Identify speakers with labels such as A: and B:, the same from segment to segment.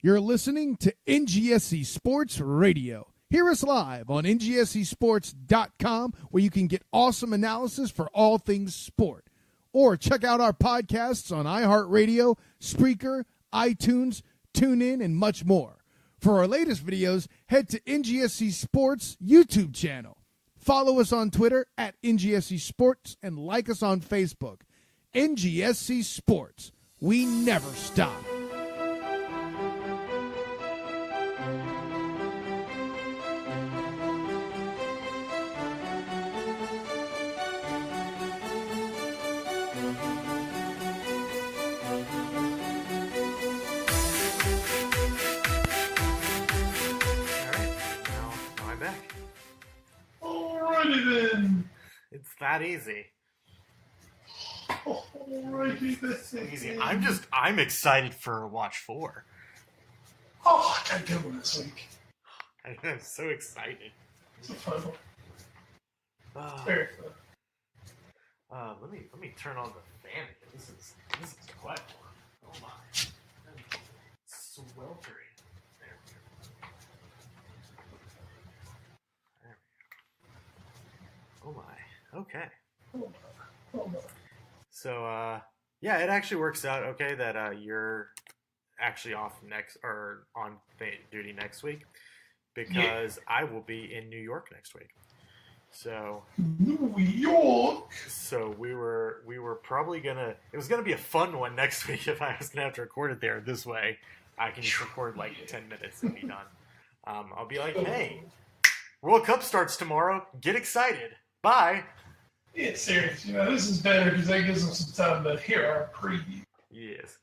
A: You're listening to NGSC Sports Radio. Hear us live on ngscsports.com, where you can get awesome analysis for all things sport. Or check out our podcasts on iHeartRadio, Spreaker, iTunes, TuneIn, and much more. For our latest videos, head to NGSC Sports YouTube channel. Follow us on Twitter at NGSC Sports and like us on Facebook. NGSC Sports. We never stop.
B: It's that easy.
C: Alrighty, that's
B: Easy. I'm excited for Watch 4.
C: Oh, I got a good one this week.
B: I'm so excited.
C: It's a fun one. Very fun.
B: Let me turn on the fan again. This is quite warm. Oh my. Sweltering. There we go. Oh my. Okay.
C: Oh my.
B: So, yeah, it actually works out okay that you're actually off next or on duty next week, because I will be in New York next week. So
C: New York.
B: So we were probably gonna. It was gonna be a fun one next week if I was gonna have to record it there. This way, I can just record like 10 minutes and be done. I'll be like, hey, World Cup starts tomorrow. Get excited. Bye.
C: Yeah, serious. This is better because that gives them some time to hear our preview.
B: Yes.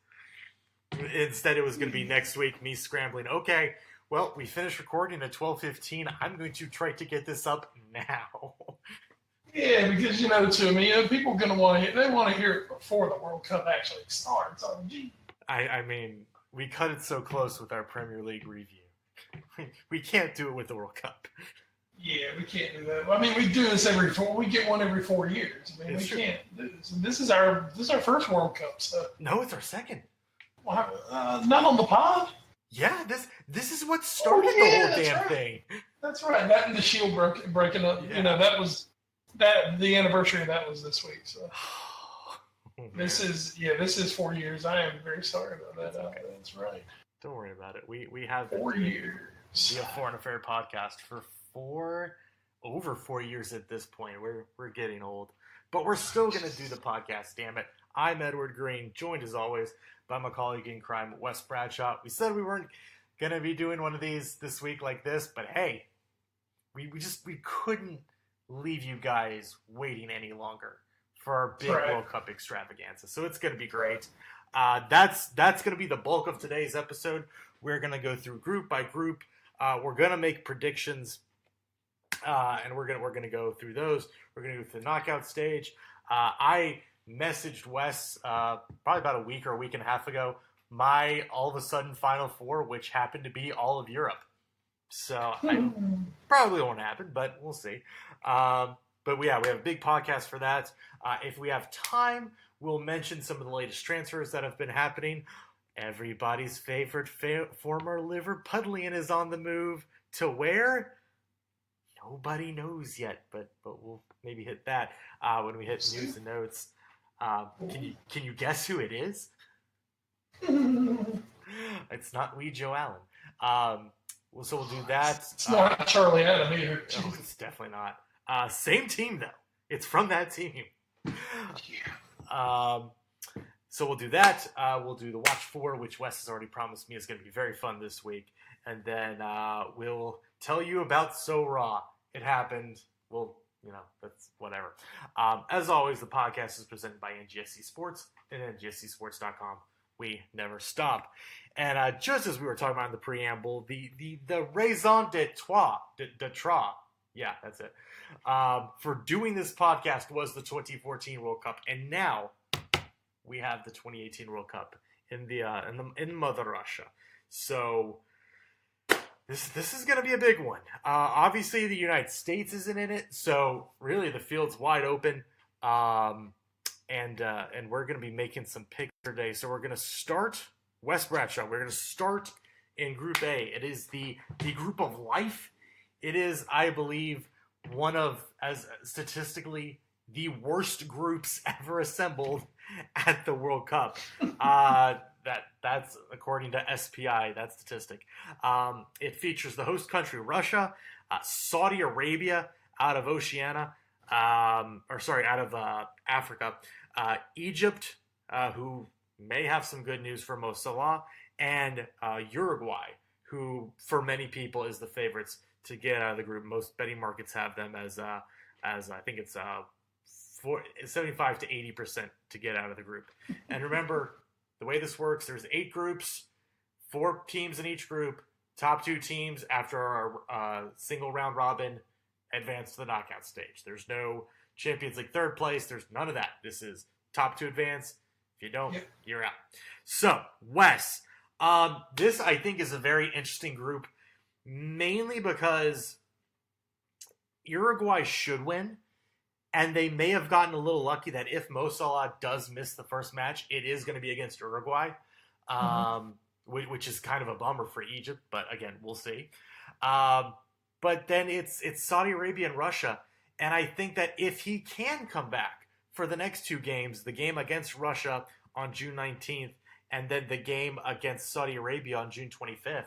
B: Instead, it was going to be next week, me scrambling. Okay, well, we finished recording at 12:15. I'm going to try to get this up now.
C: Yeah, because, to me, people are going to want to hear it before the World Cup actually starts.
B: I mean, we cut it so close with our Premier League review. We can't do it with the World Cup.
C: Yeah, we can't do that. I mean, we do this we get one every 4 years. I mean, we can't do this. This is our first World Cup, so.
B: No, it's our second.
C: Not on the pod?
B: Yeah, this is what started the whole damn thing.
C: That's right. That and the Shield breaking up.
B: Yeah.
C: That was the anniversary of that was this week. So this is 4 years. I am very sorry about that.
B: Okay.
C: That's right.
B: Don't worry about it. We have
C: 4 years.
B: The Foreign Affair podcast for over 4 years at this point. We're getting old, but we're still gonna do the podcast. Damn it! I'm Edward Green, joined as always by my colleague in crime, Wes Bradshaw. We said we weren't gonna be doing one of these this week like this, but hey, we couldn't leave you guys waiting any longer for our big World Cup extravaganza. So it's gonna be great. That's gonna be the bulk of today's episode. We're gonna go through group by group. We're gonna make predictions. And we're gonna go through those. We're gonna go through the knockout stage. I messaged Wes probably about a week or a week and a half ago my all of a sudden Final Four, which happened to be all of Europe. So I probably won't happen, but we'll see. But we have a big podcast for that. If we have time, we'll mention some of the latest transfers that have been happening. Everybody's favorite former Liverpudlian is on the move to where? Nobody knows yet, but we'll maybe hit that when we hit news and notes. Can you guess who it is? It's not Lee Joe Allen. So we'll do that.
C: It's not Charlie Adam either.
B: No, it's definitely not. Same team though. It's from that team. So we'll do that. We'll do the Watch 4, which Wes has already promised me is going to be very fun this week, and then we'll tell you about So Raw. It happened. Well, that's whatever. As always, the podcast is presented by NGSC Sports and NGSCSports.com. We never stop. And just as we were talking about in the preamble, the raison d'etre, yeah, that's it, for doing this podcast was the 2014 World Cup, and now we have the 2018 World Cup in Mother Russia. So This is going to be a big one. Obviously, the United States isn't in it, so really the field's wide open. And we're going to be making some picks today. So we're going to start Wes Bradshaw. We're going to start in Group A. It is the group of life. It is, I believe, one of, as statistically, the worst groups ever assembled at the World Cup. That's according to SPI, that statistic. It features the host country, Russia, Saudi Arabia out of Oceania, out of Africa, Egypt, who may have some good news for Mo Salah, and Uruguay, who for many people is the favorites to get out of the group. Most betting markets have them as I think it's 75 to 80% to get out of the group. And remember, the way this works, there's 8 groups, 4 teams in each group. Top 2 teams after our single round robin advance to the knockout stage. There's no Champions League third place. There's none of that. This is top 2 advance. If you don't, you're out. So, Wes, this I think is a very interesting group, mainly because Uruguay should win, and they may have gotten a little lucky that if Mo Salah does miss the first match, it is going to be against Uruguay, which is kind of a bummer for Egypt, but again, we'll see. But then it's Saudi Arabia and Russia, and I think that if he can come back for the next 2 games, the game against Russia on June 19th, and then the game against Saudi Arabia on June 25th,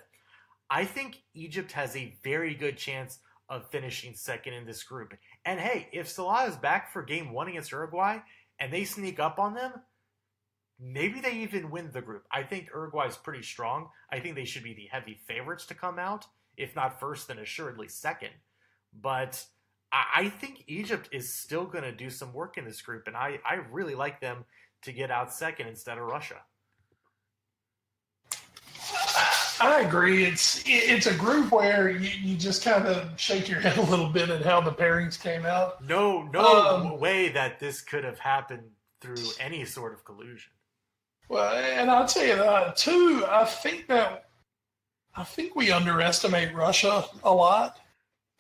B: I think Egypt has a very good chance of finishing second in this group. And hey, if Salah is back for game 1 against Uruguay and they sneak up on them, maybe they even win the group. I think Uruguay is pretty strong. I think they should be the heavy favorites to come out. If not first, then assuredly second. But I think Egypt is still going to do some work in this group, and I really like them to get out second instead of Russia.
C: I agree. It's a group where you just kind of shake your head a little bit at how the pairings came out.
B: No way that this could have happened through any sort of collusion.
C: Well, and I'll tell you that too. I think we underestimate Russia a lot.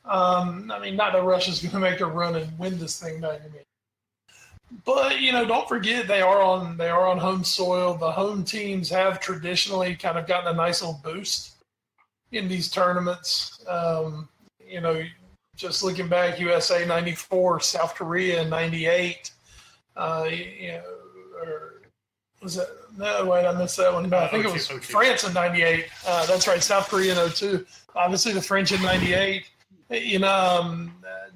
C: I mean, not that Russia's going to make a run and win this thing by any means. But don't forget they are on home soil. The home teams have traditionally kind of gotten a nice little boost in these tournaments. Just looking back, USA '94, South Korea '98. Or was that? No, wait, I missed that one. No, I think it was France in '98. That's right, South Korea in '02. Obviously, the French in '98.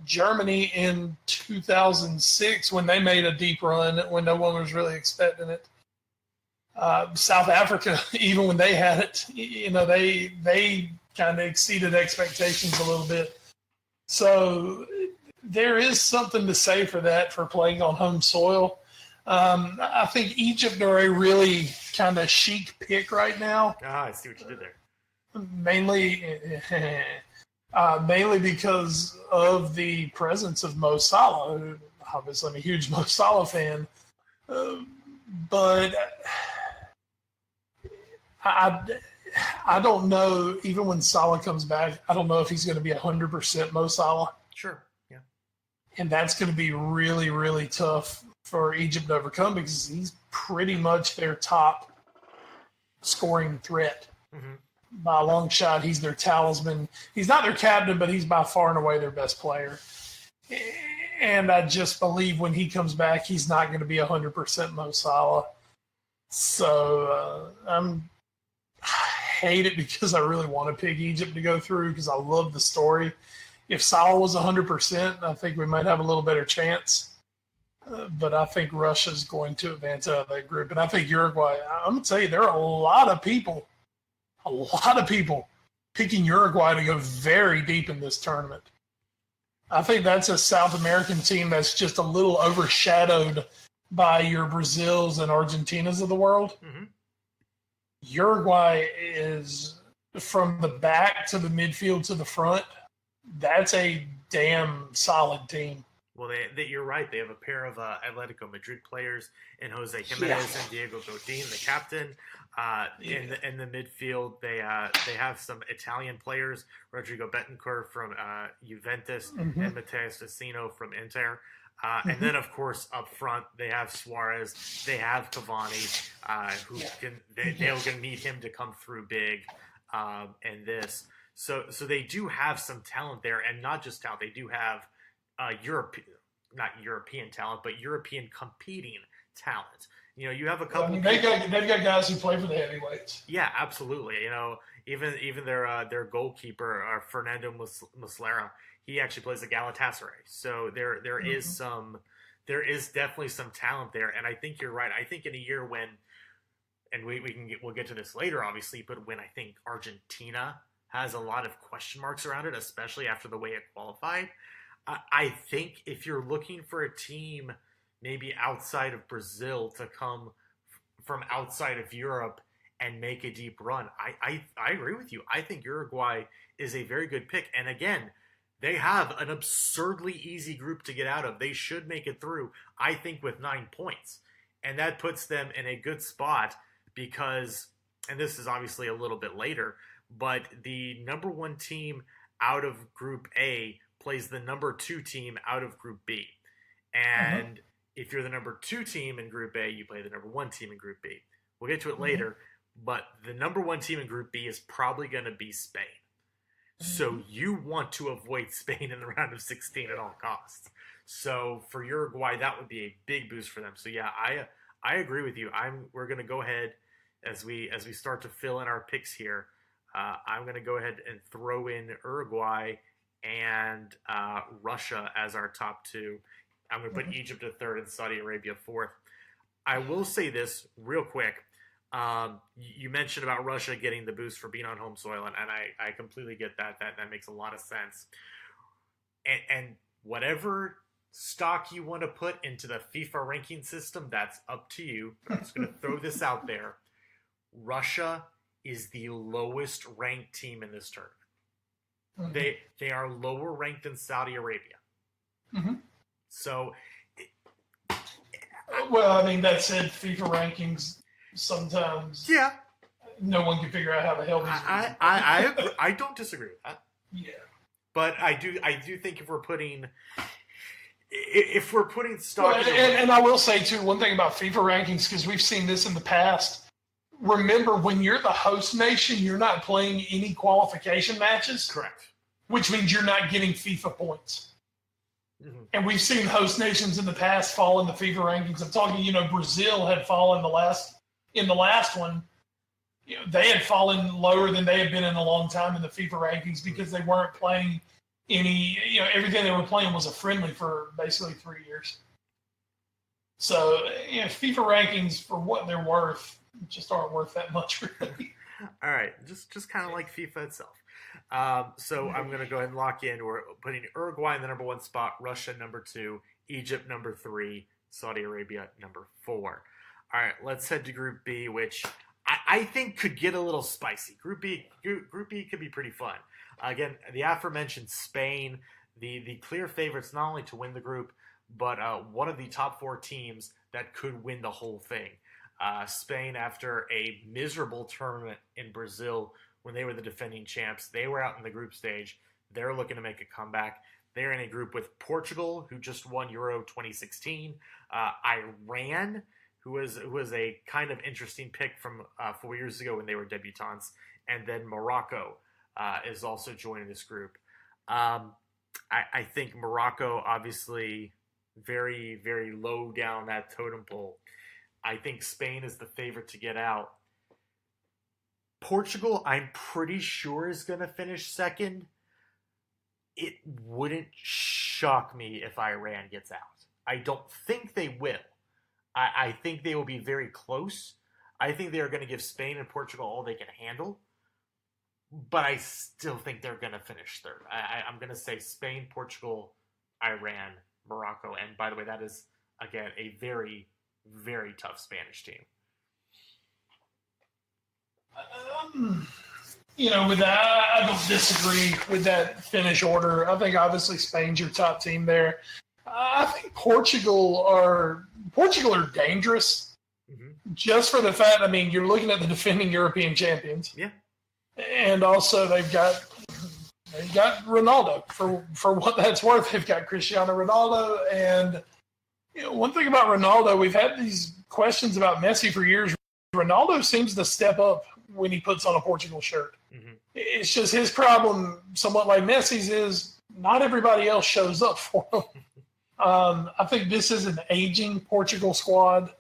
C: Germany in 2006 when they made a deep run when no one was really expecting it. South Africa, even when they had it, they kind of exceeded expectations a little bit. So there is something to say for that, for playing on home soil. I think Egypt are a really kind of chic pick right now.
B: I see what you did there.
C: Mainly because of the presence of Mo Salah, who obviously I'm a huge Mo Salah fan. But I don't know, even when Salah comes back, I don't know if he's going to be 100% Mo Salah.
B: Sure, yeah.
C: And that's going to be really, really tough for Egypt to overcome because he's pretty much their top scoring threat. Mm-hmm. By a long shot, he's their talisman. He's not their captain, but he's by far and away their best player. And I just believe when he comes back, he's not going to be 100% Mo Salah. So I hate it because I really want to pick Egypt to go through because I love the story. If Salah was 100%, I think we might have a little better chance. But I think Russia's going to advance out of that group. And I think Uruguay, I'm going to tell you, there are a lot of people picking Uruguay to go very deep in this tournament. I think that's a South American team that's just a little overshadowed by your Brazils and Argentinas of the world. Mm-hmm. Uruguay is, from the back to the midfield to the front, that's a damn solid team.
B: Well, you're right. They have a pair of Atletico Madrid players in Jose Jimenez and Diego Godin, the captain. In the midfield, they have some Italian players, Rodrigo Betancourt from Juventus and Matteo Stacino from Inter. And then, of course, up front, they have Suarez, they have Cavani, they're going to need him to come through big. and this. So they do have some talent there, and not just talent. They do have not European talent, but European competing talent. You have a couple.
C: they've got guys who play for the heavyweights.
B: Yeah, absolutely. Even their goalkeeper, Fernando Muslera, he actually plays at Galatasaray. So there is definitely some talent there, and I think you're right. I think in a year when, and we'll get to this later, obviously, but when I think Argentina has a lot of question marks around it, especially after the way it qualified, I think if you're looking for a team maybe outside of Brazil to come from outside of Europe and make a deep run, I agree with you. I think Uruguay is a very good pick. And again, they have an absurdly easy group to get out of. They should make it through, I think, with 9 points. And that puts them in a good spot because, and this is obviously a little bit later, but the number 1 team out of Group A plays the number 2 team out of Group B. And if you're the number 2 team in Group A, you play the number 1 team in Group B. We'll get to it later, but the number 1 team in Group B is probably going to be Spain. So you want to avoid Spain in the round of 16 at all costs. So for Uruguay, that would be a big boost for them. So yeah, I agree with you. We're going to go ahead as we start to fill in our picks here. I'm going to go ahead and throw in Uruguay and Russia as our top 2. I'm going to put Egypt at 3rd and Saudi Arabia 4th. I will say this real quick. You mentioned about Russia getting the boost for being on home soil, and I completely get that. That makes a lot of sense. And whatever stock you want to put into the FIFA ranking system, that's up to you. I'm just going to throw this out there. Russia is the lowest ranked team in this tournament. They are lower ranked than Saudi Arabia. So,
C: well, I mean, that said, FIFA rankings sometimes, no one can figure out how the hell these.
B: I don't disagree with that.
C: Yeah,
B: but I do think if we're putting stock,
C: well, and I will say too, one thing about FIFA rankings, because we've seen this in the past. Remember, when you're the host nation, you're not playing any qualification matches.
B: Correct. Which
C: means you're not getting FIFA points. And we've seen host nations in the past fall in the FIFA rankings. I'm talking, Brazil had fallen in the last one. They had fallen lower than they had been in a long time in the FIFA rankings because they weren't playing any, everything they were playing was a friendly for basically 3 years. So, FIFA rankings, for what they're worth, just aren't worth that much, really.
B: All right, just kind of like FIFA itself. So I'm going to go ahead and lock in. We're putting Uruguay in the number 1 spot, Russia number 2, Egypt number 3, Saudi Arabia number 4. All right, let's head to Group B, which I think could get a little spicy. Group B could be pretty fun. Again, the aforementioned Spain, the clear favorites not only to win the group, but one of the top 4 teams that could win the whole thing. Spain, after a miserable tournament in Brazil when they were the defending champs, they were out in the group stage. They're looking to make a comeback. They're in a group with Portugal, who just won Euro 2016, Iran, who was a kind of interesting pick from 4 years ago when they were debutantes, and then Morocco is also joining this group. I think Morocco, obviously, very, very low down that totem pole. I think Spain is the favorite to get out. Portugal, I'm pretty sure, is going to finish second. It wouldn't shock me if Iran gets out. I don't think they will. I think they will be very close. I think they are going to give Spain and Portugal all they can handle. But I still think they're going to finish third. I'm going to say Spain, Portugal, Iran, Morocco. And by the way, that is, again, a very, very tough Spanish team.
C: With that, I don't disagree with that finish order. I think obviously Spain's your top team there. I think Portugal are dangerous, just for the fact. I mean, you're looking at the defending European champions, and also they've got Ronaldo for what that's worth. They've got Cristiano Ronaldo, and one thing about Ronaldo, we've had these questions about Messi for years. Ronaldo seems to step up when he puts on a Portugal shirt.
B: Mm-hmm.
C: It's just his problem, somewhat like Messi's, is not everybody else shows up for him. I think this is an aging Portugal squad.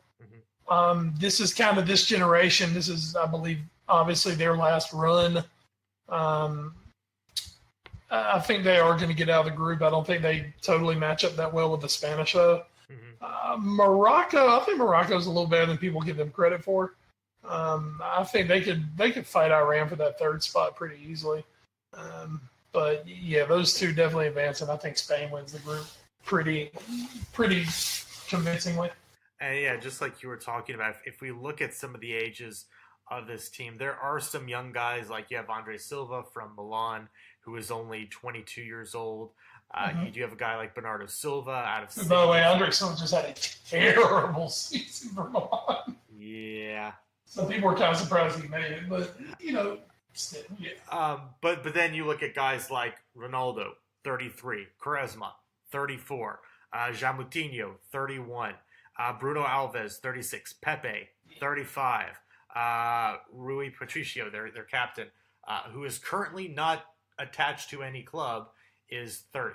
B: Mm-hmm.
C: This is kind of this generation. This is, I believe, obviously their last run. I think they are going to get out of the group. I don't think they totally match up that well with the Spanish, though.
B: Mm-hmm.
C: Morocco, I think Morocco's a little better than people give them credit for. I think they could fight Iran for that third spot pretty easily. But yeah, those two definitely advance, and I think Spain wins the group pretty convincingly.
B: And yeah, just like you were talking about, if we look at some of the ages of this team, there are some young guys, like you have Andre Silva from Milan, who is only 22 years old. You do have a guy like Bernardo Silva out of City.
C: By the way, Andre Silva just had a terrible season for Milan.
B: Yeah.
C: Some people were kind of surprised he made it, but, still, yeah.
B: But then you look at guys like Ronaldo, 33, Quaresma, 34, Jamoutinho, 31, Bruno Alves, 36, Pepe, 35, Rui Patricio, their captain, who is currently not attached to any club, is 30.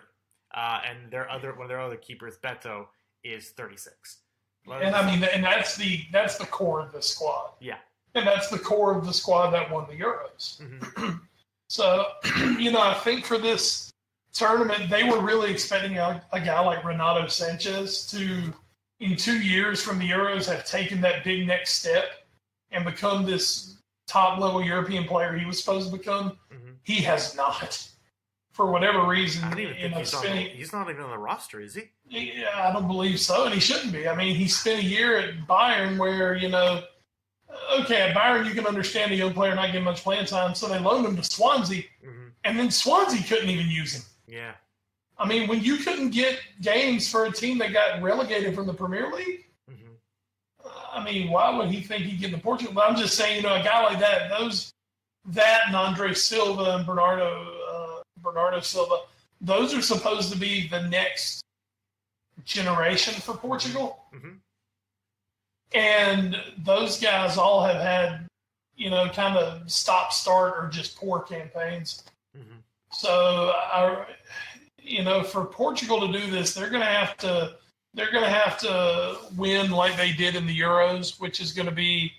B: And one of their other keepers, Beto, is 36.
C: And I mean, and that's the core of the squad.
B: Yeah.
C: And that's the core of the squad that won the Euros.
B: Mm-hmm.
C: So, I think for this tournament, they were really expecting a guy like Renato Sanchez to, in 2 years from the Euros, have taken that big next step and become this top-level European player he was supposed to become.
B: Mm-hmm.
C: He has not. For whatever reason,
B: I don't even think he's not even on the roster, is he?
C: Yeah, I don't believe so, and he shouldn't be. I mean, he spent a year at Bayern where, okay, at Bayern you can understand a young player not getting much playing time, so they loaned him to Swansea, and then Swansea couldn't even use him.
B: Yeah.
C: I mean, when you couldn't get games for a team that got relegated from the Premier League, I mean, why would he think he'd get in Portugal? But I'm just saying, a guy like that, and Andre Silva and Bernardo Silva, those are supposed to be the next generation for Portugal.
B: Mm-hmm.
C: And those guys all have had, kind of stop-start or just poor campaigns.
B: Mm-hmm.
C: So, for Portugal to do this, they're going to have to win like they did in the Euros, which is going to be,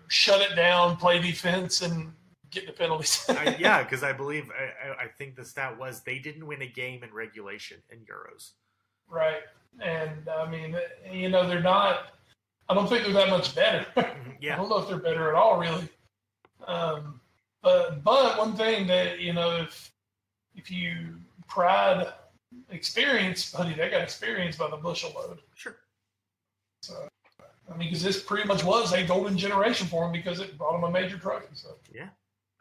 C: shut it down, play defense, and get the penalties.
B: Yeah, because I believe I think the stat was they didn't win a game in regulation in Euros.
C: Right, and I mean, they're not. I don't think they're that much better.
B: Yeah.
C: I don't know if they're better at all, really. But one thing that if you pride experience, buddy, they got experience by the bushel load.
B: Sure.
C: So, I mean, because this pretty much was a golden generation for them because it brought them a major trophy. So.
B: Yeah,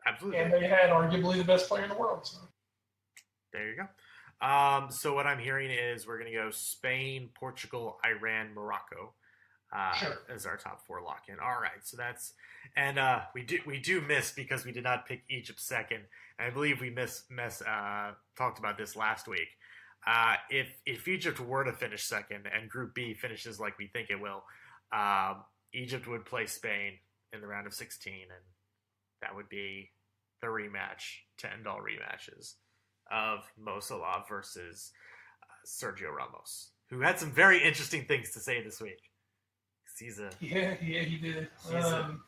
B: absolutely.
C: And they had arguably the best player in the world. So.
B: There you go. So what I'm hearing is we're going to go Spain, Portugal, Iran, Morocco as our top four lock-in. All right, so that's and we do miss because we did not pick Egypt second. And I believe we talked about this last week. If Egypt were to finish second and Group B finishes like we think it will, Egypt would play Spain in the round of 16, and that would be the rematch to end all rematches of Mo Salah versus Sergio Ramos, who had some very interesting things to say this week.
C: He did.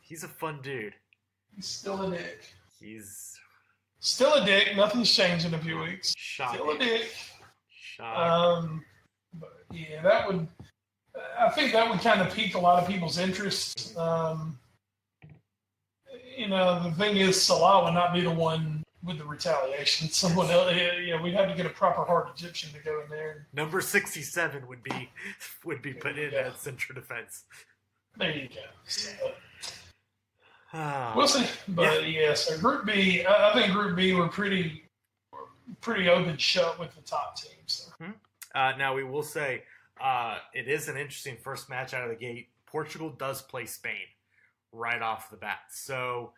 B: He's a fun dude.
C: He's still a dick.
B: He's
C: still a dick. Nothing's changed in a few weeks.
B: Shocking.
C: Still a dick.
B: Shocking.
C: But yeah, I think that would kind of pique a lot of people's interest. The thing is, Salah would not be the one with the retaliation. Someone else, we'd have to get a proper hard Egyptian to go in there.
B: Number 67 would be put in at center defense.
C: There you go. So, we'll see. But so Group B, I think Group B were pretty open shut with the top teams. So.
B: Now we will say it is an interesting first match out of the gate. Portugal does play Spain right off the bat, so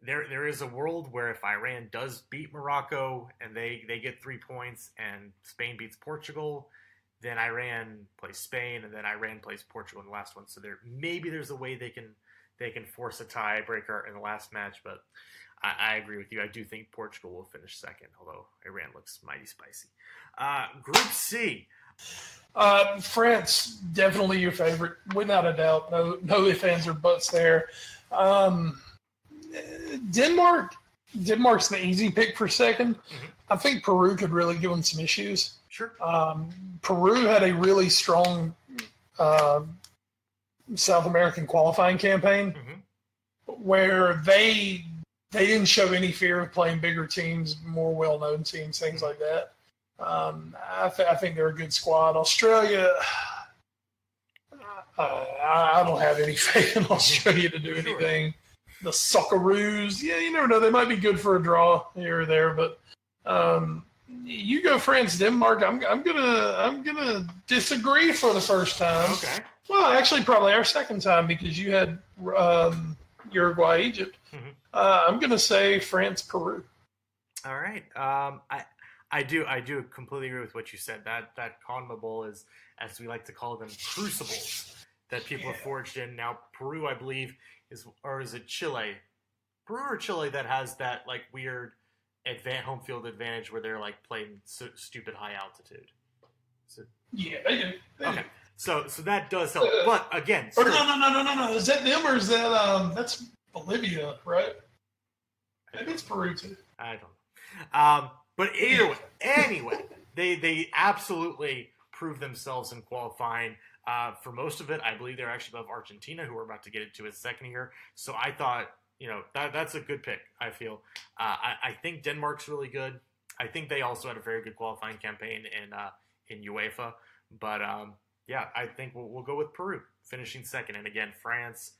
B: there is a world where if Iran does beat Morocco and they get 3 points and Spain beats Portugal, then Iran plays Spain and then Iran plays Portugal in the last one. So there's a way they can they can force a tiebreaker in the last match. But I agree with you. I do think Portugal will finish second, although Iran looks mighty spicy. Group C.
C: France, definitely your favorite, without a doubt. No ifs, ands, or buts there. Denmark's the easy pick for second.
B: Mm-hmm.
C: I think Peru could really give them some issues.
B: Sure.
C: Peru had a really strong South American qualifying campaign where they didn't show any fear of playing bigger teams, more well-known teams, things like that. I think they're a good squad. Australia, I don't have any faith in Australia to do anything. The Socceroos, you never know. They might be good for a draw here or there, but you go France, Denmark. I'm gonna disagree for the first time.
B: Okay.
C: Well, actually, probably our second time because you had Uruguay, Egypt. I'm gonna say France, Peru.
B: All right. I do completely agree with what you said. That CONMEBOL is, as we like to call them, crucibles that people have forged in. Now, Peru, I believe, is it Chile? Peru or Chile that has that like weird home field advantage where they're like playing stupid high altitude.
C: Yeah, they do.
B: Okay, so that does help. But again,
C: or no. Is that them or is that that's Bolivia, right? Maybe it's Peru too.
B: I don't know. But either way, anyway, they absolutely proved themselves in qualifying. For most of it, I believe they're actually above Argentina, who we're about to get into in a second here. So I thought, that's a good pick, I feel. I think Denmark's really good. I think they also had a very good qualifying campaign in UEFA. But, I think we'll go with Peru, finishing second. And again, France,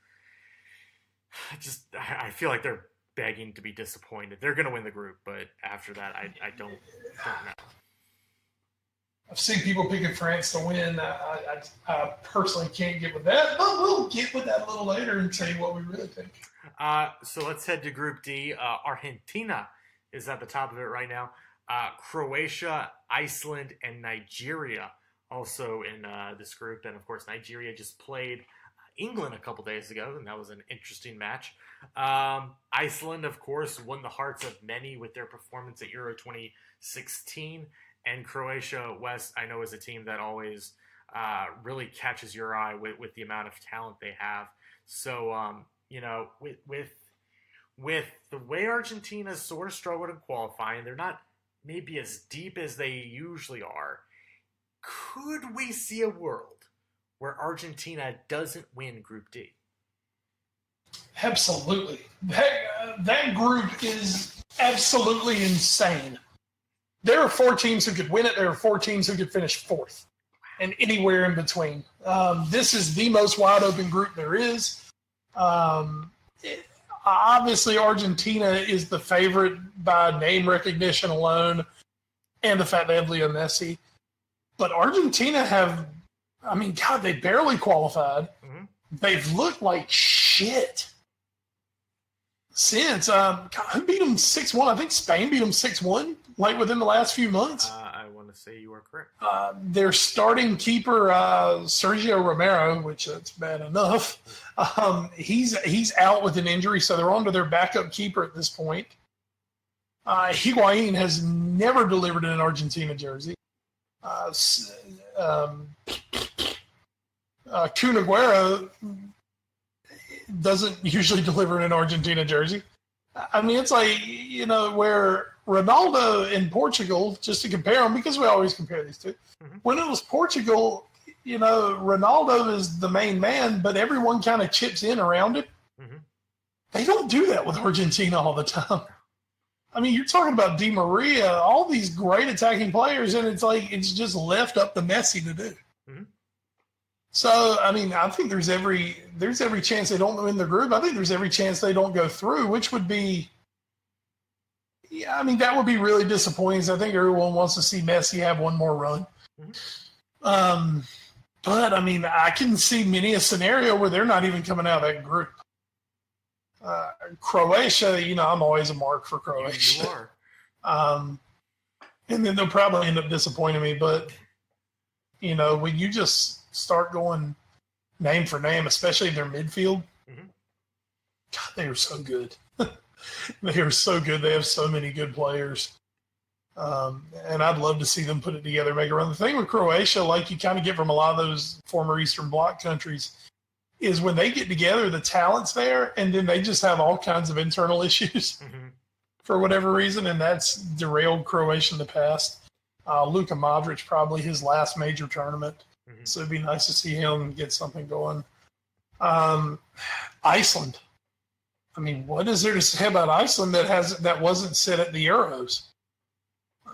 B: I feel like they're begging to be disappointed. They're going to win the group, but after that, I don't know.
C: I've seen people picking France to win. I personally can't get with that, but we'll get with that a little later and tell you what we really think.
B: So let's head to Group D. Argentina is at the top of it right now. Croatia, Iceland, and Nigeria also in this group. And, of course, Nigeria just played England a couple days ago, and that was an interesting match. Iceland, of course, won the hearts of many with their performance at Euro 2016. And Croatia, West, I know, is a team that always really catches your eye with the amount of talent they have. So, with the way Argentina sort of struggled in qualifying, they're not maybe as deep as they usually are. Could we see a world where Argentina doesn't win Group D?
C: Absolutely. That group is absolutely insane. There are 4 teams who could win it. There are 4 teams who could finish fourth and anywhere in between. This is the most wide open group there is. Obviously, Argentina is the favorite by name recognition alone and the fact they have Leo Messi. But Argentina they barely qualified. Mm-hmm. They've looked like shit since. Who beat them 6-1? I think Spain beat them 6-1, like within the last few months.
B: I want to say you are correct.
C: Their starting keeper, Sergio Romero, which that's bad enough. He's out with an injury, so they're on to their backup keeper at this point. Higuain has never delivered in an Argentina jersey. Kun Aguero doesn't usually deliver in an Argentina jersey. I mean, it's like, where Ronaldo in Portugal, just to compare them, because we always compare these two, when it was Portugal, Ronaldo is the main man, but everyone kind of chips in around it. Mm-hmm. They don't do that with Argentina all the time. I mean, you're talking about Di Maria, all these great attacking players, and it's like it's just left up to Messi to do. Mm-hmm. So, I mean, I think there's every chance they don't win the group. I think there's every chance they don't go through, which would be, that would be really disappointing. I think everyone wants to see Messi have one more run. Mm-hmm. But, I can see many a scenario where they're not even coming out of that group. Croatia, I'm always a mark for Croatia.
B: You are.
C: And then they'll probably end up disappointing me. But, when you just start going name for name, especially their midfield, God, they are so good. They are so good. They have so many good players. And I'd love to see them put it together, make a run. The thing with Croatia, like you kind of get from a lot of those former Eastern Bloc countries, is when they get together, the talent's there, and then they just have all kinds of internal issues for whatever reason, and that's derailed Croatia in the past. Luka Modric, probably his last major tournament, so it'd be nice to see him get something going. Iceland. I mean, what is there to say about Iceland that wasn't said at the Euros?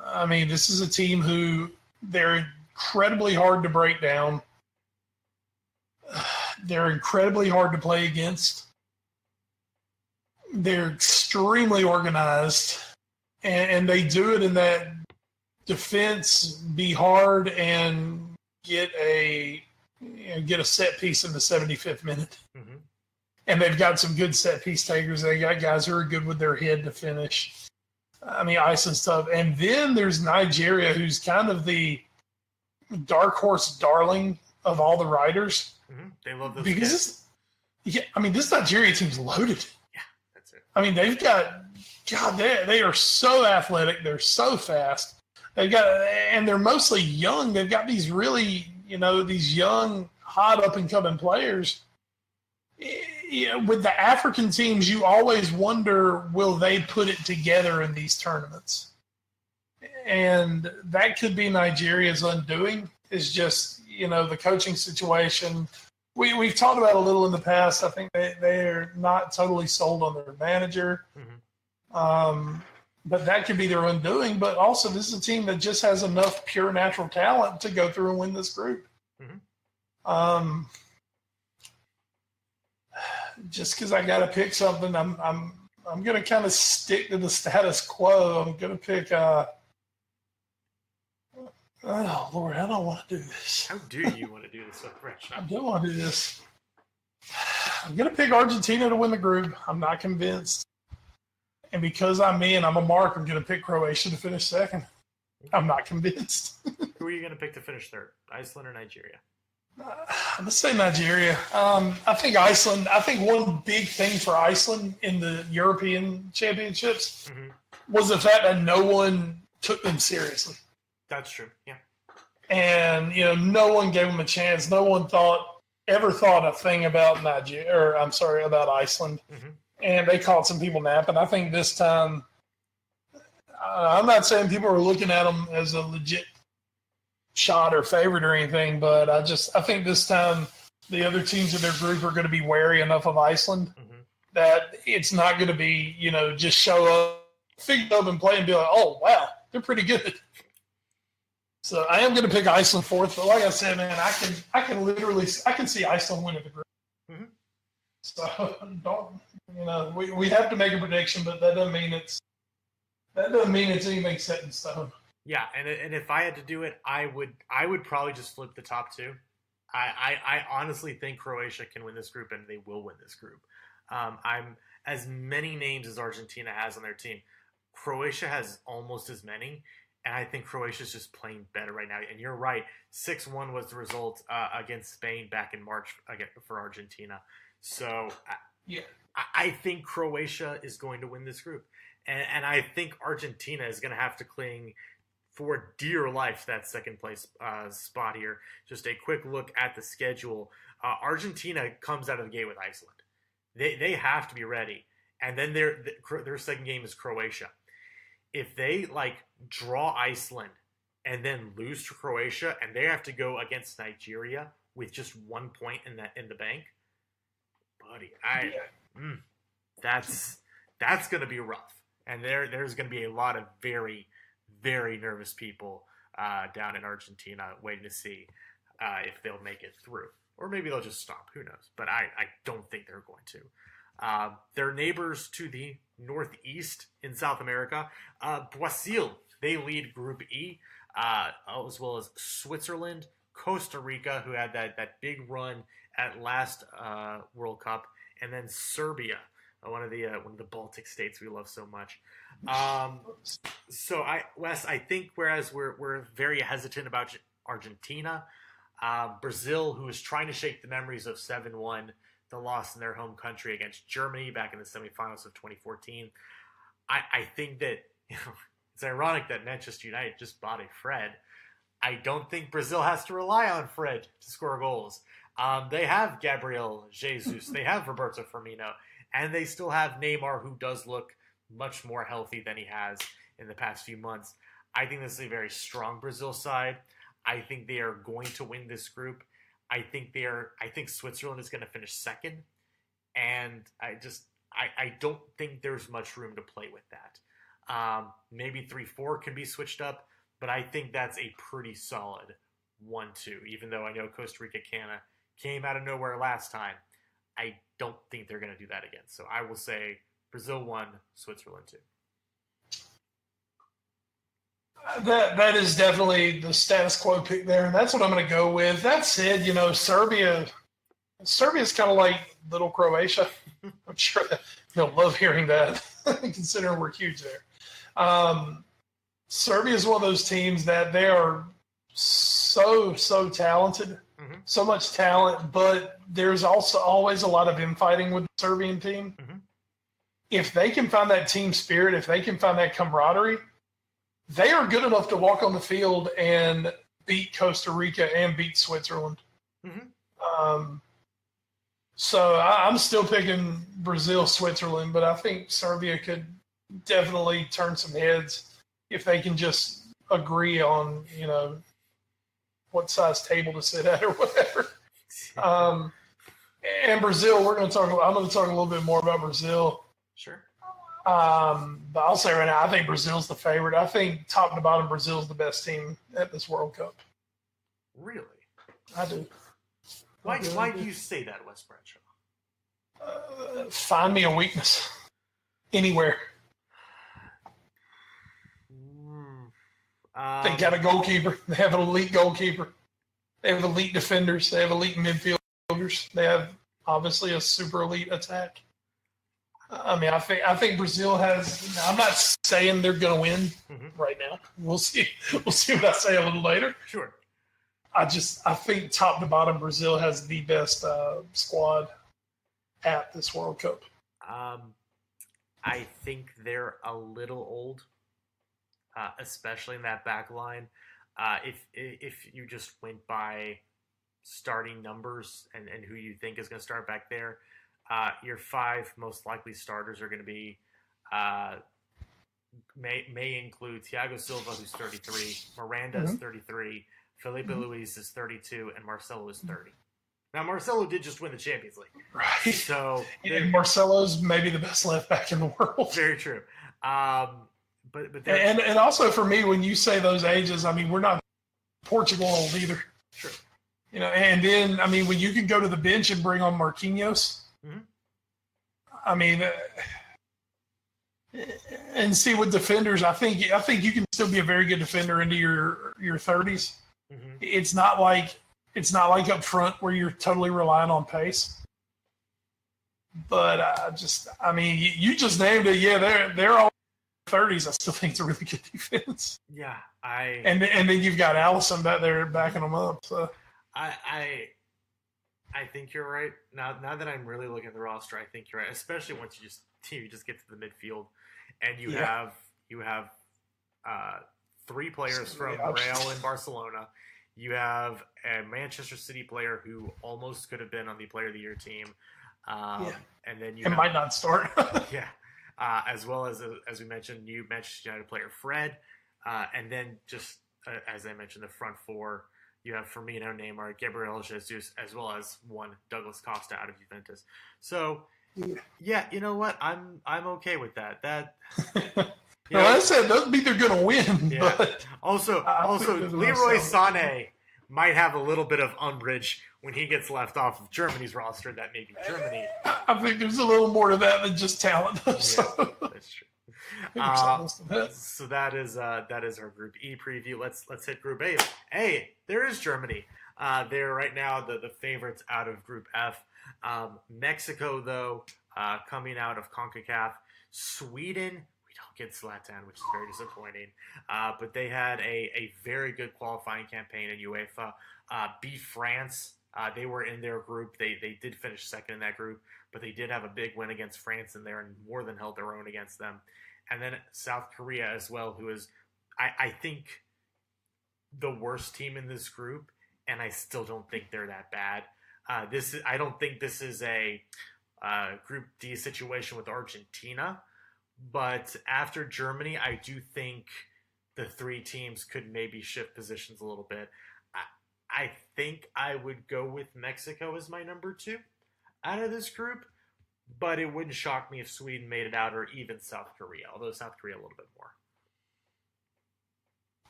C: I mean, this is a team who they're incredibly hard to break down. They're incredibly hard to play against. They're extremely organized, and they do it in that defense be hard and get a set piece in the 75th minute. And they've got some good set piece takers. They got guys who are good with their head to finish. I mean, Iceland's tough. And then there's Nigeria, who's kind of the dark horse darling of all the riders.
B: They love those
C: because this Nigeria team's loaded.
B: Yeah, that's it.
C: I mean, they've got they are so athletic. They're so fast. And they're mostly young. They've got these really, these young, hot up and coming players. With the African teams, you always wonder, will they put it together in these tournaments? And that could be Nigeria's undoing, is just, the coaching situation. We've talked about it a little in the past. I think they're not totally sold on their manager. But that could be their undoing. But also, this is a team that just has enough pure natural talent to go through and win this group. Just because I got to pick something, I'm going to kind of stick to the status quo. I'm going to pick. Oh Lord, I don't want to do this.
B: How do you want to do this, Rich?
C: I don't want to do this. I'm going to pick Argentina to win the group. I'm not convinced. And because I'm a mark, I'm going to pick Croatia to finish second. I'm not convinced.
B: Who are you going to pick to finish third? Iceland or Nigeria?
C: I'm going to say Nigeria. I think Iceland. I think one big thing for Iceland in the European Championships was the fact that no one took them seriously.
B: That's true. Yeah.
C: And no one gave them a chance. No one ever thought a thing about about Iceland. And they caught some people napping. I think this time, I'm not saying people are looking at them as a legit shot or favorite or anything, but I think this time the other teams in their group are going to be wary enough of Iceland that it's not going to be, just show up, figure up and play and be like, oh, wow, they're pretty good. So I am going to pick Iceland fourth, but like I said, man, I can see Iceland winning the group. So we have to make a prediction, but that doesn't mean it's anything set in stone.
B: Yeah, and if I had to do it, I would probably just flip the top two. I honestly think Croatia can win this group, and they will win this group. I'm as many names as Argentina has on their team. Croatia has almost as many, and I think Croatia's just playing better right now. And you're right, 6-1 was the result against Spain back in March for Argentina. So I think Croatia is going to win this group, and I think Argentina is going to have to cling for dear life that second place spot here. Just a quick look at the schedule. Argentina comes out of the gate with Iceland. They have to be ready. And then their second game is Croatia. If they draw Iceland and then lose to Croatia, and they have to go against Nigeria with just 1 point in the bank, buddy, that's going to be rough. And there's going to be a lot of very, very nervous people down in Argentina waiting to see if they'll make it through. Or maybe they'll just stop. Who knows? But I don't think they're going to. Their neighbors to the northeast in South America, Brazil, they lead Group E, as well as Switzerland, Costa Rica, who had that big run at last World Cup, and then Serbia, one of the Baltic states we love so much. So Wes, I think whereas we're very hesitant about Argentina, Brazil, who is trying to shake the memories of 7-1 the loss in their home country against Germany back in the semifinals of 2014. I think that it's ironic that Manchester United just bought a Fred. I don't think Brazil has to rely on Fred to score goals. They have Gabriel Jesus, they have Roberto Firmino, and they still have Neymar, who does look much more healthy than he has in the past few months. I think this is a very strong Brazil side. I think they are going to win this group. I think Switzerland is going to finish second, and I don't think there's much room to play with that. Maybe 3-4 can be switched up, but I think that's a pretty solid 1-2. Even though I know Costa Rica came out of nowhere last time, I don't think they're going to do that again. So I will say Brazil 1, Switzerland 2.
C: That is definitely the status quo pick there, and that's what I'm going to go with. That said, Serbia's kind of like little Croatia. I'm sure that you'll love hearing that, considering we're huge there. Serbia is one of those teams that they are so talented, so much talent, but there's also always a lot of infighting with the Serbian team. If they can find that team spirit, if they can find that camaraderie, they are good enough to walk on the field and beat Costa Rica and beat Switzerland. So I'm still picking Brazil, Switzerland, but I think Serbia could definitely turn some heads if they can just agree on, what size table to sit at or whatever. And Brazil, I'm going to talk a little bit more about Brazil.
B: Sure.
C: But I'll say right now, I think Brazil's the favorite. I think top to bottom, Brazil's the best team at this World Cup.
B: Really?
C: I do.
B: Why do you say that, Wes Bradshaw?
C: Find me a weakness anywhere. They got a goalkeeper. They have an elite goalkeeper. They have elite defenders. They have elite midfielders. They have obviously a super elite attack. I mean, I think Brazil has. I'm not saying they're going to win right now. We'll see. We'll see what I say a little later.
B: Sure.
C: I think top to bottom, Brazil has the best squad at this World Cup.
B: I think they're a little old, especially in that back line. If you just went by starting numbers and who you think is going to start back there, your 5 most likely starters are going to be may include Thiago Silva, who's 33, Miranda is 33, Felipe Luis is 32, and Marcelo is 30. Now, Marcelo did just win the Champions League.
C: Right.
B: So
C: Marcelo's maybe the best left back in the world.
B: Very true. But
C: and also for me, when you say those ages, I mean, we're not Portugal old either.
B: Sure.
C: And then, I mean, when you can go to the bench and bring on Marquinhos, I mean, and see with defenders, I think you can still be a very good defender into your 30s. It's not like up front where you're totally relying on pace. But I mean, you just named it. Yeah, they're all 30s. I still think it's a really good defense.
B: Yeah,
C: and then you've got Allison back there backing them up. So
B: I think you're right. Now that I'm really looking at the roster, I think you're right. Especially once you just get to the midfield, and you have 3 players from Real in Barcelona. You have a Manchester City player who almost could have been on the Player of the Year team, and then you
C: might not start.
B: As well as we mentioned, you Manchester United player Fred, and then just as I mentioned, the front 4. You have Firmino, Neymar, Gabriel Jesus, as well as one Douglas Costa out of Juventus. So, yeah, you know what? I'm okay with that. That.
C: I said doesn't mean they're going to win.
B: Yeah.
C: But
B: also, Leroy Sané might have a little bit of umbrage when he gets left off of Germany's roster. That may be Germany.
C: I think there's a little more to that than just talent.
B: So. Yeah, that's true. So that is our Group E preview. Let's hit Group A. Hey, there is Germany. They're right now the favorites out of Group F. Mexico, though, coming out of CONCACAF. Sweden, we don't get Zlatan, which is very disappointing. But they had a very good qualifying campaign in UEFA. Beat France They were in their group. They did finish second in that group, but they did have a big win against France in there and more than held their own against them. And then South Korea as well, who is, I think, the worst team in this group, and I still don't think they're that bad. I don't think this is a Group D situation with Argentina, but after Germany, I do think the three teams could maybe shift positions a little bit. I think I would go with Mexico as my number 2 out of this group, but it wouldn't shock me if Sweden made it out, or even South Korea, although South Korea a little bit more.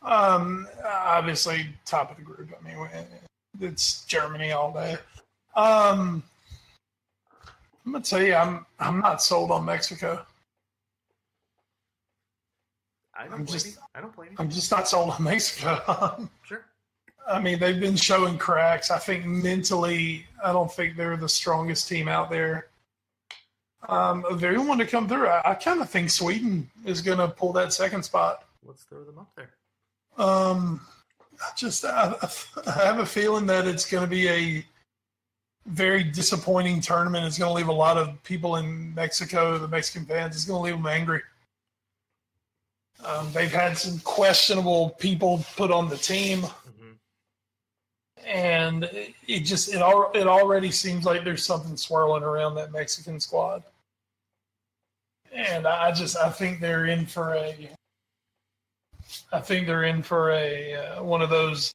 C: Obviously, top of the group. I mean, it's Germany all day. I'm gonna tell you, I'm not sold on Mexico.
B: I don't blame you.
C: I'm just not sold on Mexico.
B: Sure.
C: I mean, they've been showing cracks. I think mentally, I don't think they're the strongest team out there. If they want to come through, I kind of think Sweden is going to pull that second spot.
B: Let's throw them up there.
C: I have a feeling that it's going to be a very disappointing tournament. It's going to leave a lot of people in Mexico, the Mexican fans, it's going to leave them angry. They've had some questionable people put on the team. And it already seems like there's something swirling around that Mexican squad. And I think they're in for one of those,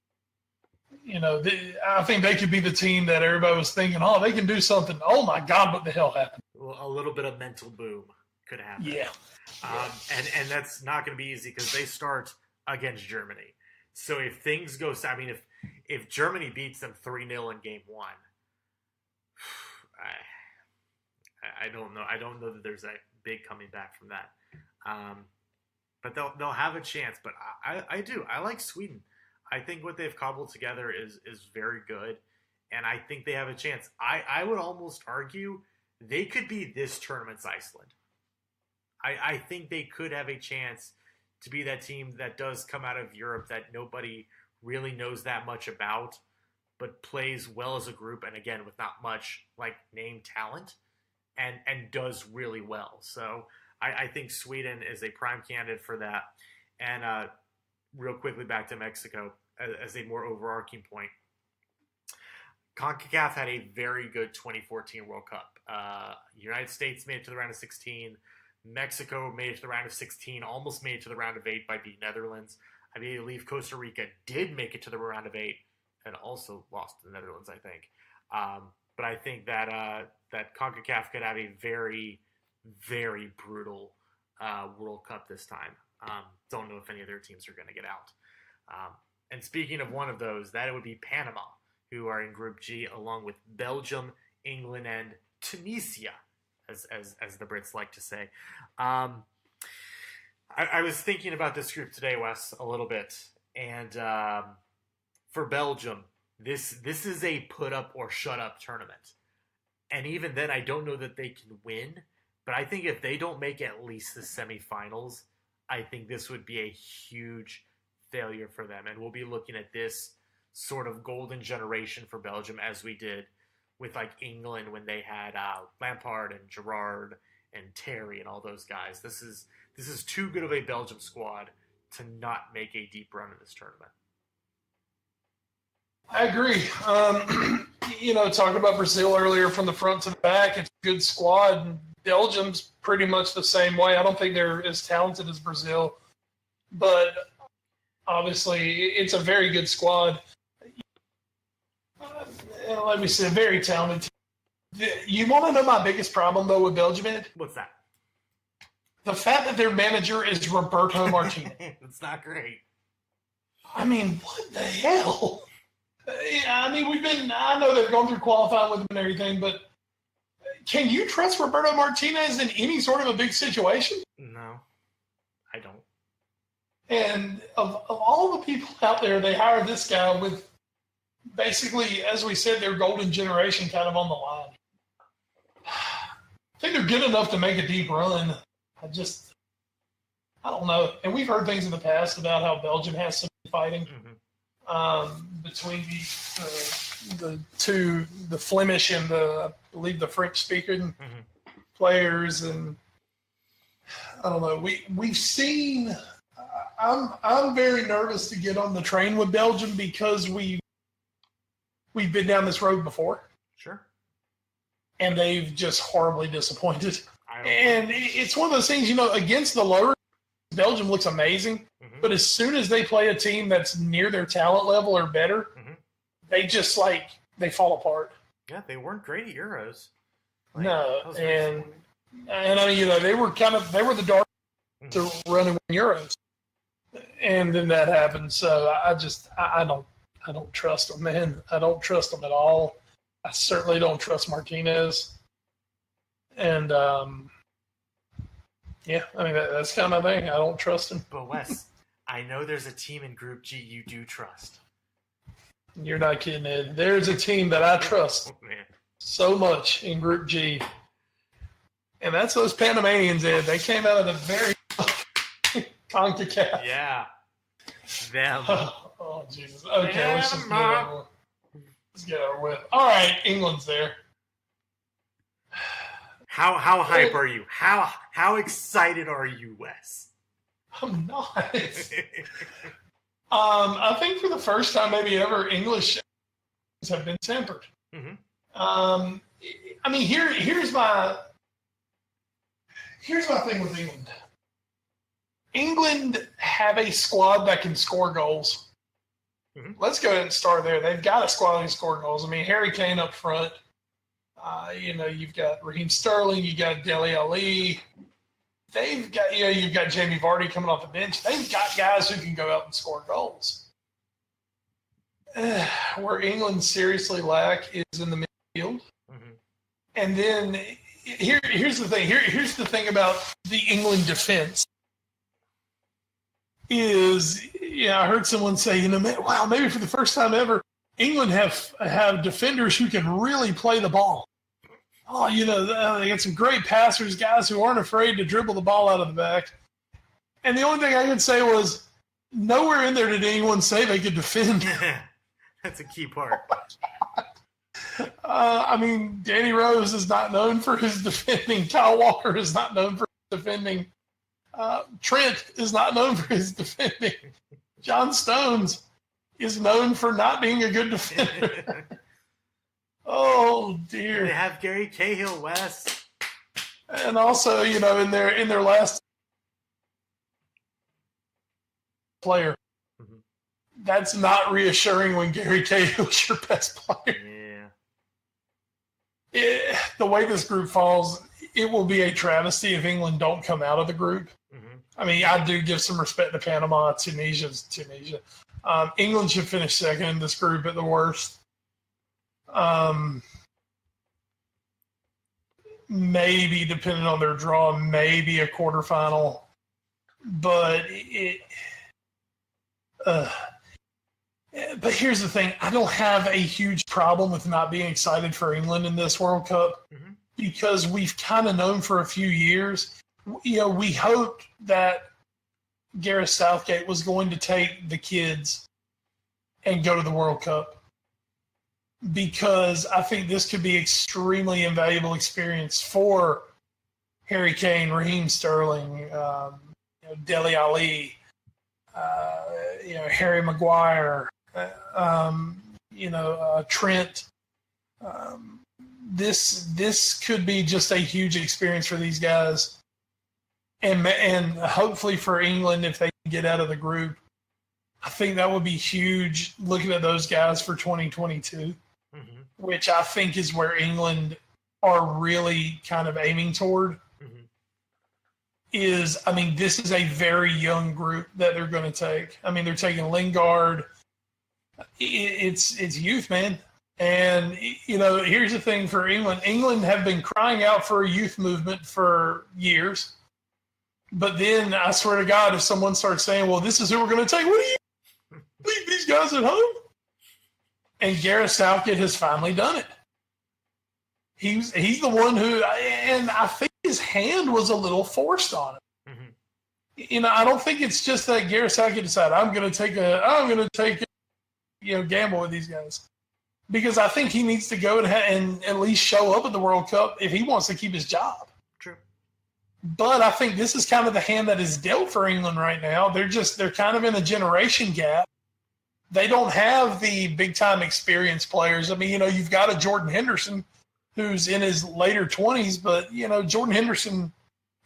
C: I think they could be the team that everybody was thinking, oh, they can do something. Oh my God, what the hell happened?
B: Well, a little bit of mental boom could happen.
C: Yeah.
B: And that's not going to be easy because they start against Germany. So if things go, I mean, if Germany beats them 3-0 in game 1, I don't know. I don't know that there's a big coming back from that. But they'll have a chance. But I do. I like Sweden. I think what they've cobbled together is very good, and I think they have a chance. I would almost argue they could be this tournament's Iceland. I think they could have a chance to be that team that does come out of Europe that nobody really knows that much about, but plays well as a group, and again, with not much name talent, and does really well. So I think Sweden is a prime candidate for that. And real quickly back to Mexico as a more overarching point. CONCACAF had a very good 2014 World Cup. United States made it to the round of 16. Mexico made it to the round of 16, almost made it to the round of 8 by beating Netherlands. I believe Costa Rica did make it to the round of 8 and also lost to the Netherlands, I think. But I think that CONCACAF could have a very, very brutal World Cup this time. Don't know if any of their teams are going to get out. And speaking of one of those, that would be Panama, who are in Group G, along with Belgium, England, and Tunisia, as the Brits like to say. I was thinking about this group today, Wes, a little bit. And for Belgium, this is a put-up or shut-up tournament. And even then, I don't know that they can win. But I think if they don't make at least the semifinals, I think this would be a huge failure for them. And we'll be looking at this sort of golden generation for Belgium as we did with England when they had Lampard and Gerrard and Terry and all those guys. This is too good of a Belgium squad to not make a deep run in this tournament.
C: I agree. Talking about Brazil earlier from the front to the back, it's a good squad. And Belgium's pretty much the same way. I don't think they're as talented as Brazil, but obviously it's a very good squad. Like we said, very talented. You want to know my biggest problem, though, with Belgium?
B: What's that?
C: The fact that their manager is Roberto Martinez.
B: It's not great.
C: I mean, what the hell? I mean, I know they're going through qualifying with him and everything, but can you trust Roberto Martinez in any sort of a big situation?
B: No, I don't.
C: And of all the people out there, they hired this guy with basically, as we said, their golden generation kind of on the line. I think they're good enough to make a deep run. I don't know. And we've heard things in the past about how Belgium has some fighting between the Flemish and I believe the French speaking players, and I don't know. We've seen. I'm very nervous to get on the train with Belgium because we've been down this road before.
B: Sure.
C: And they've just horribly disappointed. And it's one of those things, against the lower, Belgium looks amazing. Mm-hmm. But as soon as they play a team that's near their talent level or better, they just they fall apart.
B: Yeah, they weren't great at Euros.
C: No, and I mean, they were the dark to run and win Euros, and then that happened. So I don't trust them, man. I don't trust them at all. I certainly don't trust Martinez. And yeah, I mean that's kind of my thing. I don't trust him.
B: But Wes, I know there's a team in Group G you do trust.
C: You're not kidding, Ed. There's a team that I trust so much in Group G, and that's those Panamanians, Ed. They came out of the very CONCACAF.
B: Yeah. Them.
C: Oh, Jesus. Okay, let's get over with. All right, England's there.
B: How hype are you? How excited are you, Wes?
C: I'm not. I think for the first time maybe ever, English have been tempered. Mm-hmm. I mean, here's my thing with England. England have a squad that can score goals. Mm-hmm. Let's go ahead and start there. They've got a squad that can score goals. I mean, Harry Kane up front. You've got Raheem Sterling. You got Dele Alli. They've got, you've got Jamie Vardy coming off the bench. They've got guys who can go out and score goals. Where England seriously lack is in the midfield. Mm-hmm. And then here's the thing. Here's the thing about the England defense is, I heard someone say, wow, maybe for the first time ever, England have defenders who can really play the ball. Oh, they got some great passers, guys who aren't afraid to dribble the ball out of the back. And the only thing I could say was, nowhere in there did anyone say they could defend.
B: That's a key part.
C: I mean, Danny Rose is not known for his defending. Kyle Walker is not known for his defending. Trent is not known for his defending. John Stones is known for not being a good defender. Oh dear!
B: They have Gary Cahill, Wes,
C: and also in their last player. Mm-hmm. That's not reassuring when Gary Cahill is your best player. Yeah. The way this group falls, it will be a travesty if England don't come out of the group. Mm-hmm. I mean, I do give some respect to Panama. Tunisia. England should finish second in this group at the worst. Maybe, depending on their draw, maybe a quarterfinal. But but here's the thing. I don't have a huge problem with not being excited for England in this World Cup because we've kind of known for a few years. We hoped that Gareth Southgate was going to take the kids and go to the World Cup because I think this could be extremely invaluable experience for Harry Kane, Raheem Sterling, Dele Alli, Harry Maguire, Trent. This could be just a huge experience for these guys, and hopefully for England if they can get out of the group. I think that would be huge. Looking at those guys for 2022, which I think is where England are really kind of aiming toward. This is a very young group that they're going to take. I mean, they're taking Lingard. It's youth, man. And, here's the thing for England. England have been crying out for a youth movement for years. But then, I swear to God, if someone starts saying, well, this is who we're going to take, what do you leave these guys at home? And Gareth Southgate has finally done it. He's the one who, and I think his hand was a little forced on it. I don't think it's just that Gareth Southgate decided I'm going to take a gamble with these guys. because I think he needs to go and at least show up at the World Cup if he wants to keep his job.
B: True.
C: But I think this is kind of the hand that is dealt for England right now. They're kind of in a generation gap. They don't have the big-time experience players. I mean, you've got a Jordan Henderson who's in his later 20s, but, Jordan Henderson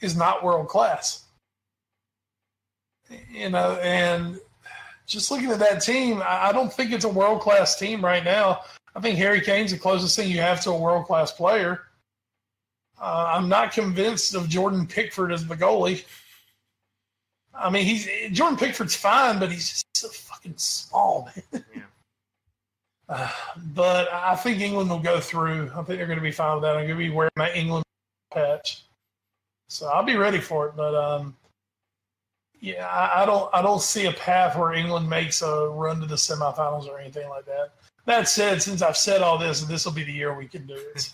C: is not world-class. And just looking at that team, I don't think it's a world-class team right now. I think Harry Kane's the closest thing you have to a world-class player. I'm not convinced of Jordan Pickford as the goalie. I mean, Jordan Pickford's fine, but he's just so fucking small, man. Yeah. But I think England will go through. I think they're going to be fine with that. I'm going to be wearing my England patch, so I'll be ready for it. But yeah, I don't see a path where England makes a run to the semifinals or anything like that. That said, since I've said all this, this will be the year we can do it.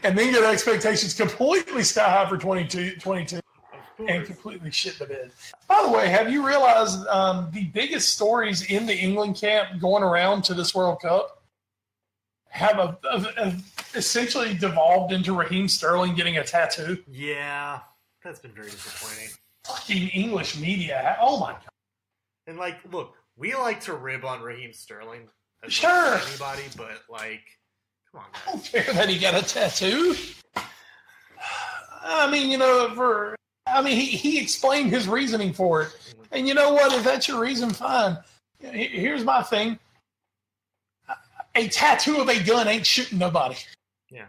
C: And then get expectations completely sky high for 22 and completely shit the bed. By the way, have you realized the biggest stories in the England camp going around to this World Cup have essentially devolved into Raheem Sterling getting a tattoo?
B: Yeah, that's been very disappointing.
C: Fucking English media. Oh, my God.
B: And, look, we like to rib on Raheem Sterling.
C: Sure.
B: Anybody, but, come on, guys.
C: I don't care that he got a tattoo. I mean, he explained his reasoning for it. And you know what? If that's your reason, fine. Here's my thing. A tattoo of a gun ain't shooting nobody.
B: Yeah.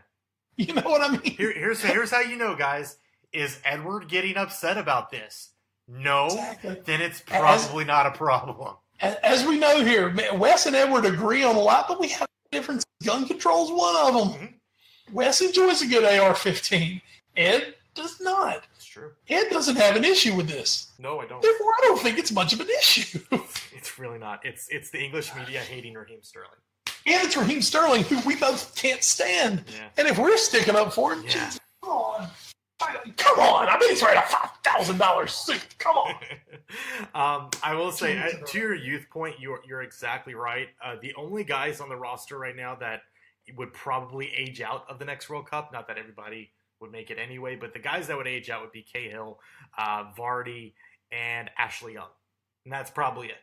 C: You know what I mean?
B: Here's how you know, guys. Is Edward getting upset about this? No. Exactly. Then it's probably not a problem.
C: As we know here, Wes and Edward agree on a lot, but we have different gun controls. One of them. Mm-hmm. Wes enjoys a good AR-15. Ed does not.
B: It's true.
C: Ed doesn't have an issue with this.
B: No, I don't.
C: Therefore, I don't think it's much of an issue.
B: It's really not. It's the English media hating Raheem Sterling. And
C: it's Raheem Sterling, who we both can't stand. Yeah. And if we're sticking up for him, Jesus, come on. I mean, he's wearing a $5,000 suit. Come on.
B: I will say, to your youth point, you're exactly right. The only guys on the roster right now that would probably age out of the next World Cup, not that everybody would make it anyway, but the guys that would age out would be Cahill, Vardy, and Ashley Young. And that's probably it.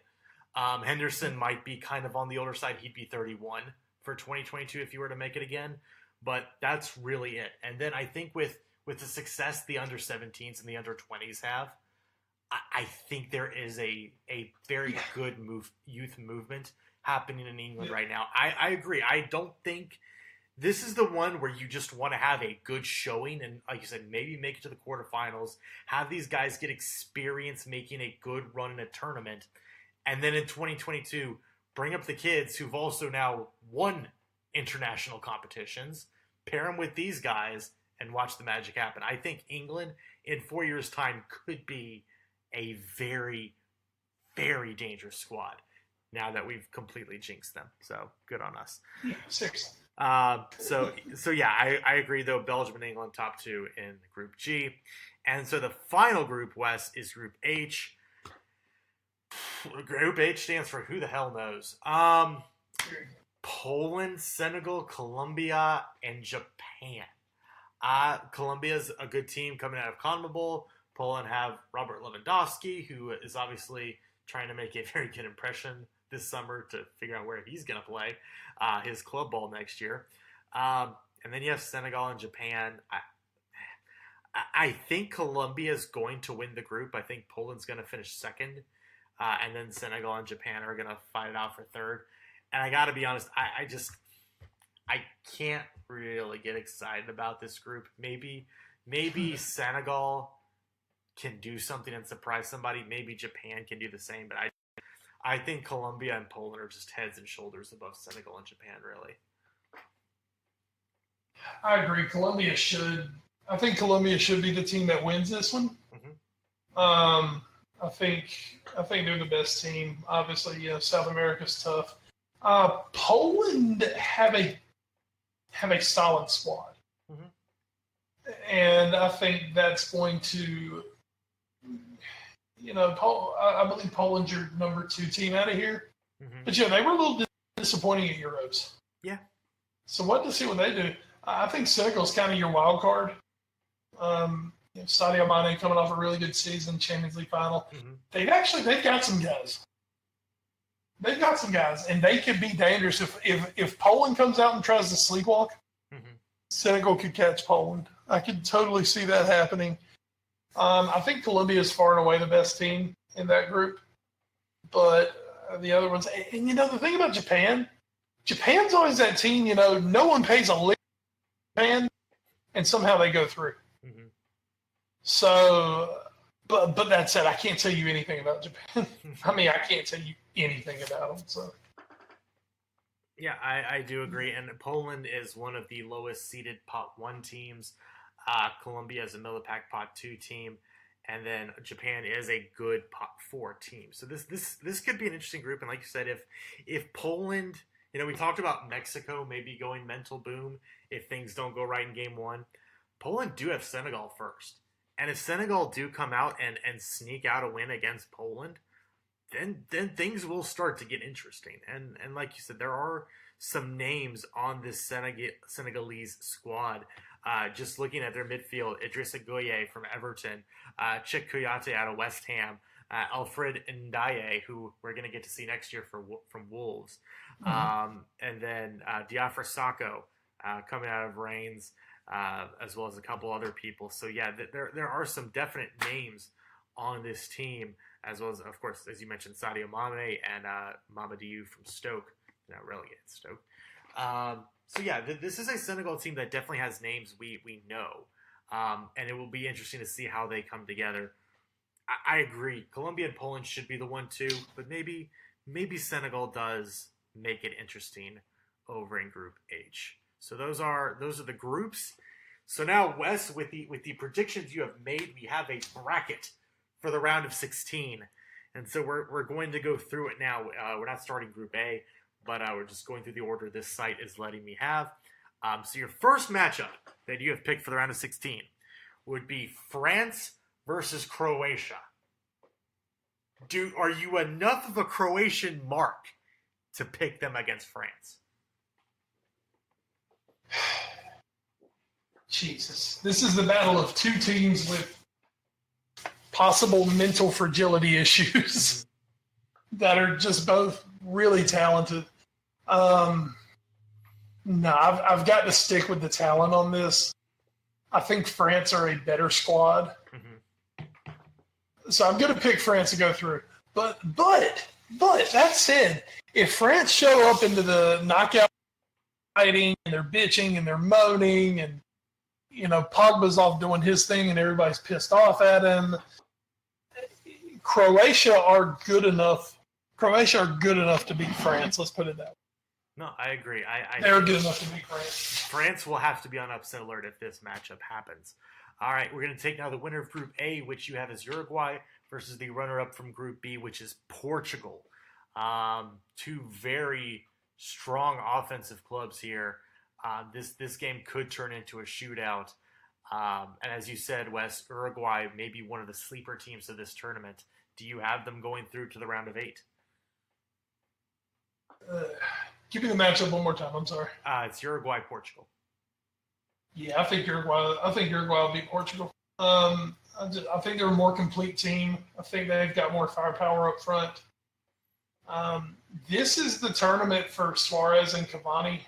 B: Henderson might be kind of on the older side. He'd be 31 for 2022 if you were to make it again. But that's really it. And then I think with the success the under-17s and the under-20s have, I think there is a very good youth movement happening in England right now. I agree. I don't think this is the one where you just want to have a good showing and, like you said, maybe make it to the quarterfinals, have these guys get experience making a good run in a tournament, and then in 2022, bring up the kids who've also now won international competitions, pair them with these guys, and watch the magic happen. I think England in 4 years' time could be a very, very dangerous squad now that we've completely jinxed them. So good on us.
C: Yeah, seriously.
B: So yeah, I agree though. Belgium and England top two in Group G. And so the final group, Wes, is Group H. Group H stands for who the hell knows. Poland, Senegal, Colombia, and Japan. Colombia's a good team coming out of CONMEBOL. Poland have Robert Lewandowski, who is obviously trying to make a very good impression this summer to figure out where he's going to play his club ball next year. And then you have Senegal and Japan. I think Colombia is going to win the group. I think Poland's going to finish second. And then Senegal and Japan are going to fight it out for third. And I got to be honest, I can't really get excited about this group. Maybe Senegal can do something and surprise somebody. Maybe Japan can do the same. But I think Colombia and Poland are just heads and shoulders above Senegal and Japan, really.
C: I agree. I think Colombia should be the team that wins this one. Mm-hmm. I think they're the best team. Obviously, South America's tough. Poland have a solid squad, mm-hmm. And I think that's going to, I believe Poland's your number 2 team out of here. Mm-hmm. But they were a little disappointing at Euros.
B: Yeah.
C: So what to see what they do. I think Senegal's kind of your wild card. Sadio Mane coming off a really good season, Champions League final.
B: Mm-hmm.
C: They've got some guys. They've got some guys, and they could be dangerous if Poland comes out and tries to sleepwalk.
B: Mm-hmm.
C: Senegal could catch Poland. I could totally see that happening. I think Colombia is far and away the best team in that group, but the other ones. And the thing about Japan's always that team. No one pays a lick in Japan, and somehow they go through.
B: Mm-hmm.
C: So, but that said, I can't tell you anything about Japan. I mean, I can't tell you anything about them. So,
B: yeah, I do agree. And Poland is one of the lowest seeded Pot 1 teams. Colombia is a middle of the pack Pot 2 team, and then Japan is a good Pot 4 team. So this could be an interesting group. And like you said, if Poland, we talked about Mexico maybe going mental boom if things don't go right in game 1. Poland do have Senegal first. And if Senegal do come out and sneak out a win against Poland, then things will start to get interesting. And like you said, there are some names on this Senegalese squad. Just looking at their midfield, Idrissa Gueye from Everton, Cheick Kouyaté out of West Ham, Alfred Ndiaye, who we're going to get to see next year from Wolves, and then Diafra Sakho coming out of Reims, as well as a couple other people. So yeah, there are some definite names on this team, as well as, of course, as you mentioned, Sadio Mane and Mamadou from Stoke. Not relegated Stoke. So yeah, this is a Senegal team that definitely has names we know, and it will be interesting to see how they come together. I agree. Colombia and Poland should be the 1-2, but maybe Senegal does make it interesting over in Group H. So those are the groups. So now, Wes, with the predictions you have made, we have a bracket for the round of 16, and so we're going to go through it now. We're not starting Group A, but we're just going through the order this site is letting me have. So your first matchup that you have picked for the round of 16 would be France versus Croatia. Are you enough of a Croatian mark to pick them against France?
C: Jesus. This is the battle of two teams with possible mental fragility issues that are just both really talented. No, I've got to stick with the talent on this. I think France are a better squad. Mm-hmm. So I'm going to pick France to go through. But that said, if France show up into the knockout fighting and they're bitching and they're moaning and, Pogba's off doing his thing and everybody's pissed off at him, Croatia are good enough to beat France. Let's put it that way.
B: No, I agree.
C: They're good enough to beat France.
B: France will have to be on upset alert if this matchup happens. All right, we're going to take now the winner of Group A, which you have as Uruguay, versus the runner-up from Group B, which is Portugal. Two very strong offensive clubs here. This game could turn into a shootout. And as you said, Wes, Uruguay may be one of the sleeper teams of this tournament. Do you have them going through to the round of 8?
C: Give me the matchup one more time. I'm sorry.
B: It's Uruguay-Portugal.
C: Yeah, I think Uruguay will beat Portugal. I think they're a more complete team. I think they've got more firepower up front. This is the tournament for Suarez and Cavani.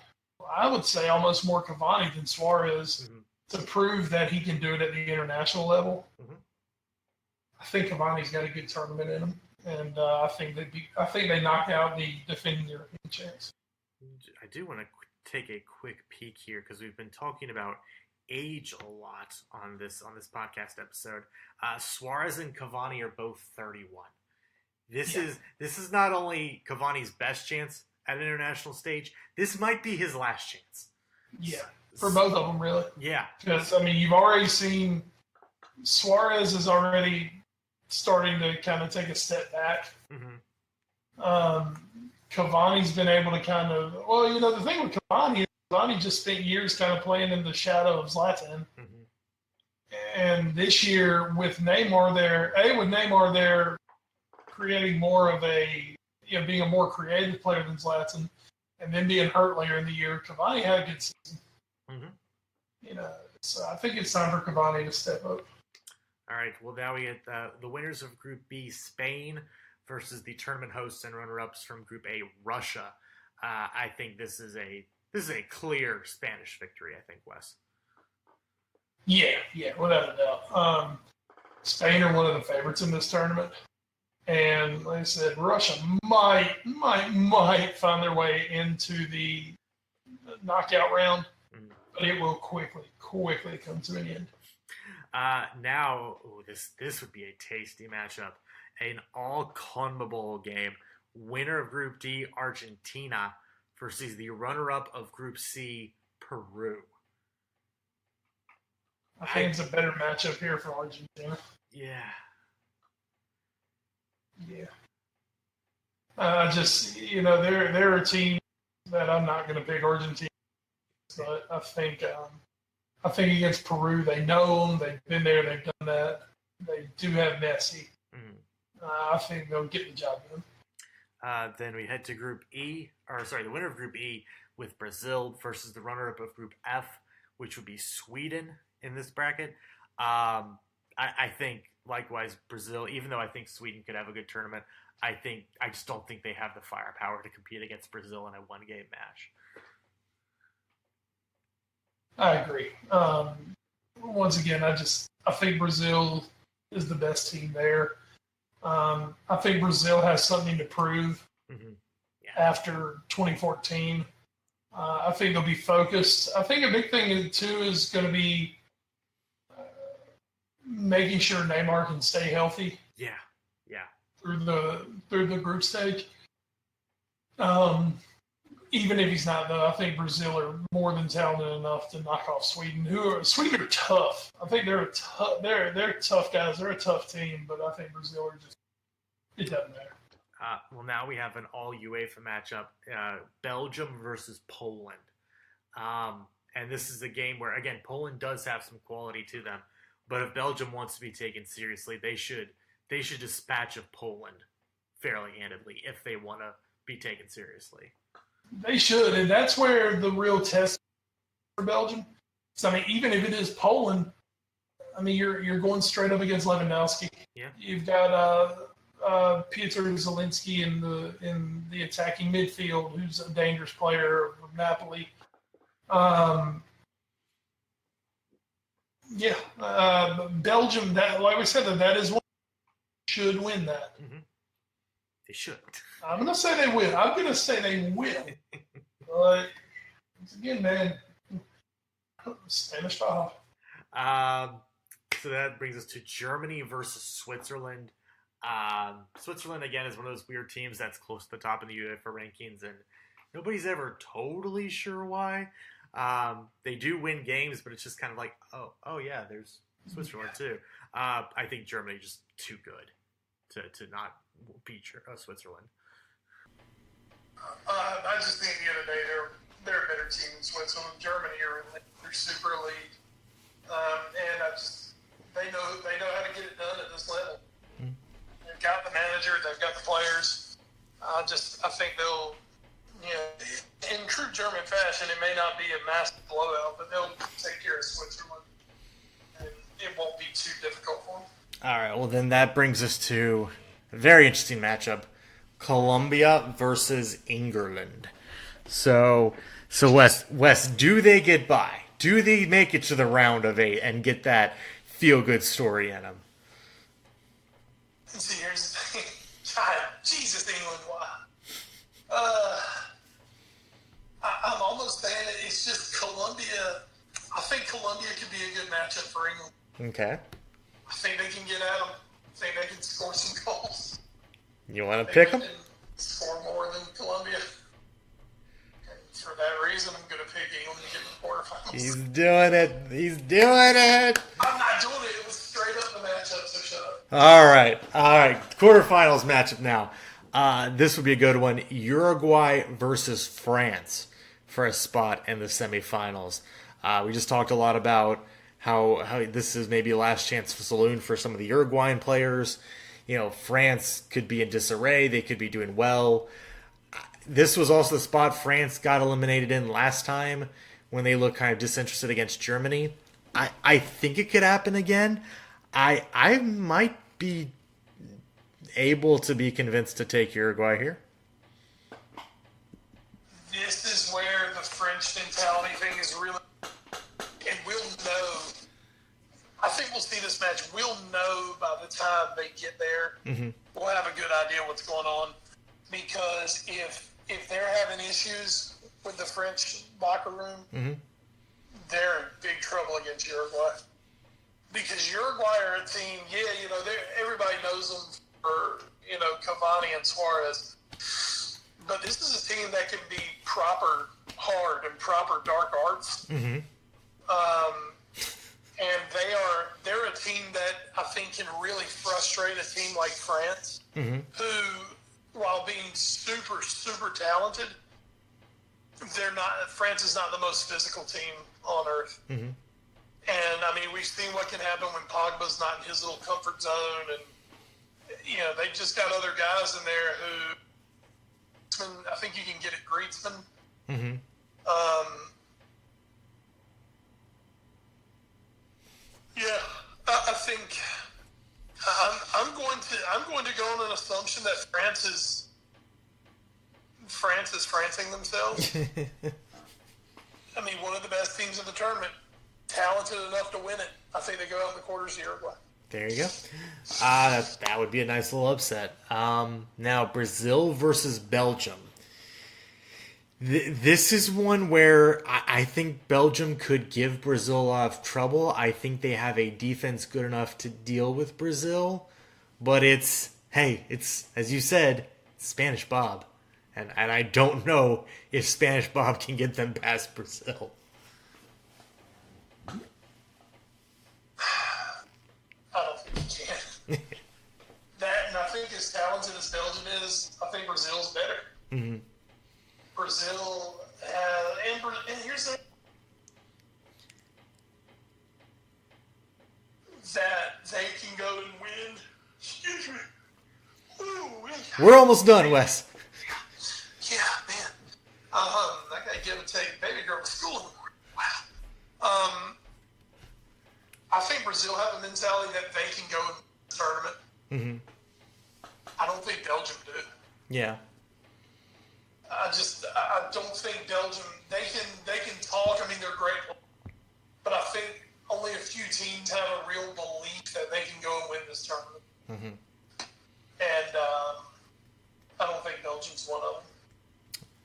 C: I would say almost more Cavani than Suarez to prove that he can do it at the international level. Mm-hmm. I think Cavani's got a good tournament in him, and I think they knock out the defending European champs.
B: I do want to take a quick peek here because we've been talking about age a lot on this podcast episode. Suarez and Cavani are both 31. This is not only Cavani's best chance at an international stage. This might be his last chance.
C: Yeah, for both of them, really.
B: Yeah,
C: because you've already seen Suarez is already starting to kind of take a step back. Mm-hmm. Cavani's been able to kind of, the thing with Cavani is Cavani just spent years kind of playing in the shadow of Zlatan. Mm-hmm. And this year with Neymar there, creating more of being a more creative player than Zlatan, and then being hurt later in the year, Cavani had a good season.
B: Mm-hmm.
C: So I think it's time for Cavani to step up.
B: All right. Well, now we get the winners of Group B, Spain, versus the tournament hosts and runner-ups from Group A, Russia. I think this is a clear Spanish victory. I think, Wes.
C: Yeah, without a doubt. Spain are one of the favorites in this tournament, and like I said, Russia might find their way into the knockout round, but it will quickly come to an end.
B: Now, this would be a tasty matchup. An all-CONMEBOL game. Winner of Group D, Argentina, versus the runner-up of Group C, Peru.
C: I think it's a better matchup here for Argentina.
B: Yeah.
C: They're a team that I'm not going to pick Argentina, but I think against Peru, they know them. They've been there. They've done that. They do have Messi. I think they'll get the job done.
B: Then we head to Group E, the winner of Group E with Brazil versus the runner-up of Group F, which would be Sweden in this bracket. I think, likewise, Brazil, even though I think Sweden could have a good tournament, I just don't think they have the firepower to compete against Brazil in a one-game match.
C: I agree. Once again, I think Brazil is the best team there. I think Brazil has something to prove after 2014. I think they'll be focused. I think a big thing, too, is going to be making sure Neymar can stay healthy.
B: Yeah.
C: Through the group stage. Even if he's not, though, I think Brazil are more than talented enough to knock off Sweden. Sweden are tough. I think they're tough guys. They're a tough team, but I think Brazil are just, it doesn't matter.
B: Well, now we have an all UEFA matchup, Belgium versus Poland. And this is a game where, again, Poland does have some quality to them, but if Belgium wants to be taken seriously, they should dispatch of Poland fairly handedly if they want to be taken seriously.
C: They should, and that's where the real test for Belgium. So, I mean, even if it is Poland, I mean, you're going straight up against Lewandowski.
B: Yeah. You've
C: got Piotr Zielinski in the attacking midfield, who's a dangerous player from Napoli. Belgium, that, like we said, that is one should win that.
B: Mm-hmm. They should.
C: I'm going to say they will. I'm going to say they will. But, once again, man, Spanish style.
B: So that brings us to Germany versus Switzerland. Switzerland, again, is one of those weird teams that's close to the top in the UEFA rankings, and nobody's ever totally sure why. They do win games, but it's just kind of like, oh yeah, there's Switzerland too. I think Germany just too good to not beat Switzerland.
C: I just think the other day they're a better team than Switzerland. Germany are in their Super League, and they know how to get it done at this level. Mm-hmm. They've got the manager, they've got the players. I think they'll, in true German fashion, it may not be a massive blowout, but they'll take care of Switzerland, and it won't be too difficult for them.
B: All right, well then that brings us to a very interesting matchup. Colombia versus England. So Wes, do they get by? Do they make it to the round of 8 and get that feel-good story in them?
C: See, here's the thing. God, Jesus, England, why? I'm almost saying it's just Colombia. I think Colombia could be a good matchup for England.
B: Okay.
C: I think they can get at them. I think they can score some goals.
B: You want to pick them?
C: Score more than Colombia. And for that reason, I'm going to pick England to get in the quarterfinals.
B: He's doing it.
C: I'm not doing it. It was straight up the matchup, so shut up.
B: All right. Quarterfinals matchup now. This would be a good one. Uruguay versus France for a spot in the semifinals. We just talked a lot about how this is maybe a last chance saloon for some of the Uruguayan players. France could be in disarray. They could be doing well. This was also the spot France got eliminated in last time when they looked kind of disinterested against Germany. I think it could happen again. I might be able to be convinced to take Uruguay here.
C: This is where the French mentality thing is really, and we'll know. I think we'll see this match. We'll know by the time they get there. Mm-hmm. We'll have a good idea what's going on. Because if they're having issues with the French locker room, mm-hmm. they're in big trouble against Uruguay. Because Uruguay are a team, everybody knows them for, Cavani and Suarez. But this is a team that can be proper hard and proper dark arts. Mm-hmm. And they're a team that I think can really frustrate a team like France, mm-hmm. who, while being super, super talented, France is not the most physical team on earth. Mm-hmm. And we've seen what can happen when Pogba's not in his little comfort zone, and they just got other guys in there who, I think you can get it, Griezmann. Mm-hmm. I think I'm going to go on an assumption that France is Francing themselves. One of the best teams in the tournament, talented enough to win it. I think they go out in the quarters of Uruguay.
B: There you go. That would be a nice little upset. Now, Brazil versus Belgium. This is one where I think Belgium could give Brazil a lot of trouble. I think they have a defense good enough to deal with Brazil. But it's, as you said, Spanish Bob. And I don't know if Spanish Bob can get them past Brazil.
C: I don't think he can. And I think as talented as Belgium is, I think Brazil's better. Mm-hmm. Brazil and here's that they can go and win. Excuse me.
B: We're almost done, Wes.
C: Yeah, man. I gotta give and take baby girl to school in the morning. Wow. I think Brazil have a mentality that they can go in the tournament. Mm-hmm. I don't think Belgium do.
B: Yeah.
C: I don't think Belgium, they can talk. They're great. But I think only a few teams have a real belief that they can go and win this tournament. Mm-hmm. And I don't think Belgium's one of them.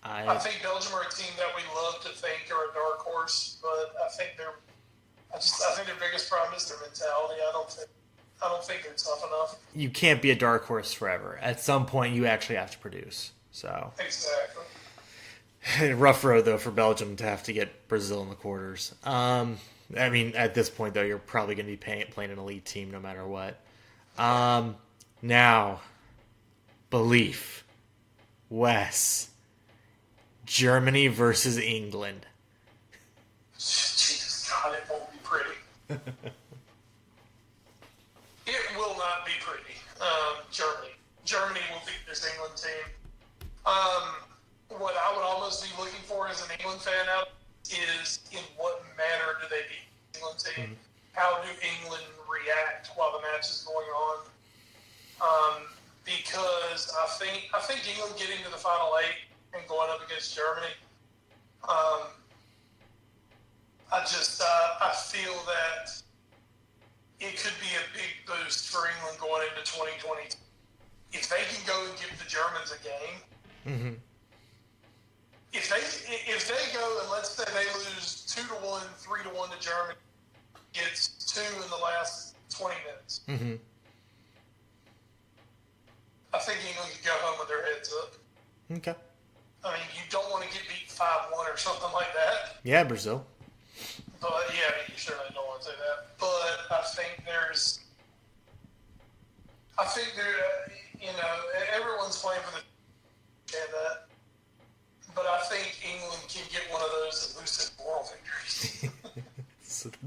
C: I think Belgium are a team that we love to think are a dark horse, but I think their biggest problem is their mentality. I don't think they're tough enough.
B: You can't be a dark horse forever. At some point, you actually have to produce. So
C: exactly.
B: Rough road though for Belgium to have to get Brazil in the quarters. At this point though, you're probably going to be playing an elite team no matter what. Now, belief, Wes, Germany versus England.
C: Jesus God, it won't be pretty. It will not be pretty. Germany will beat this England team. What I would almost be looking for as an England fan out is in what manner do they beat the England team? Mm-hmm. How do England react while the match is going on? Because I think England getting to the final 8 and going up against Germany, I feel that it could be a big boost for England going into 2022. If they can go and give the Germans a game, mm-hmm. if they go and let's say they lose 2-1, 3-1 to Germany, gets 2 in the last 20 minutes. Mm-hmm. I think England could go home with their heads up.
B: Okay.
C: You don't want to get beat 5-1 or something like that.
B: Yeah, Brazil.
C: But you certainly don't want to say that. But I think everyone's playing for the and that. But I think England can get one of those elusive moral victories.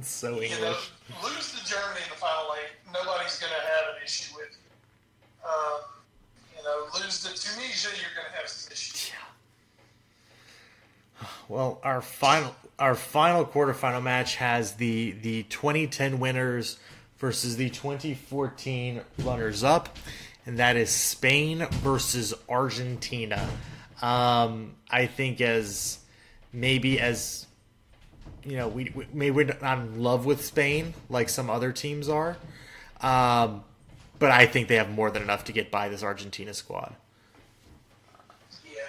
B: so English.
C: Lose to Germany in the final 8, nobody's going to have an issue with you. Lose to Tunisia usually you're going to have some issues.
B: Yeah. Well, our final quarterfinal match has the 2010 winners versus the 2014 runners-up, and that is Spain versus Argentina. I think as you know, we're not in love with Spain like some other teams are, but I think they have more than enough to get by this Argentina squad.
C: Yeah.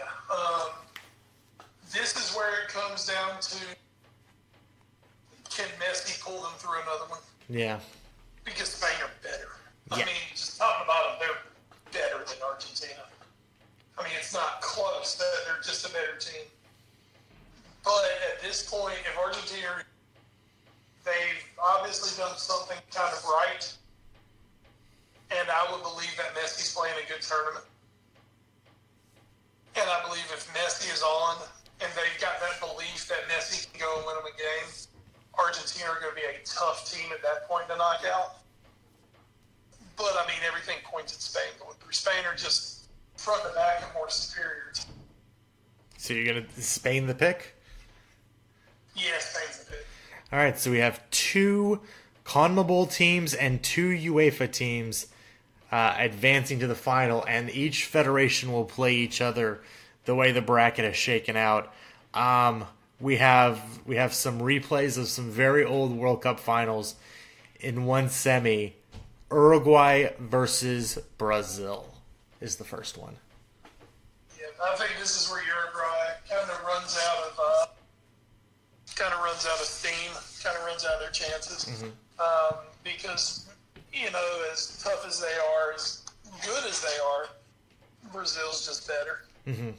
C: This is where it comes down to, can Messi pull them through another one?
B: Yeah.
C: Because Spain are better.
B: Yeah.
C: I mean, just talking about them, they're better than Argentina. I mean, it's not close. They're just a better team. But at this point, if Argentina, they've obviously done something kind of right, and I would believe that Messi's playing a good tournament. And I believe if Messi is on, and they've got that belief that Messi can go and win them a game, Argentina are going to be a tough team at that point to knock out. But, I mean, everything points at Spain going through. Spain are just front to back and more superior.
B: So you're going to Spain the pick?
C: Yeah, Spain's the pick.
B: All right, so we have 2 CONMEBOL teams and 2 UEFA teams advancing to the final, and each federation will play each other the way the bracket is shaken out. We have some replays of some very old World Cup finals. In one semi, Uruguay versus Brazil is the first one.
C: Yeah, I think this is where Uruguay kind of runs out of steam, kind of runs out of their chances. Mm-hmm. Because, you know, as tough as they are, as good as they are, Brazil's just better.
B: Mm-hmm.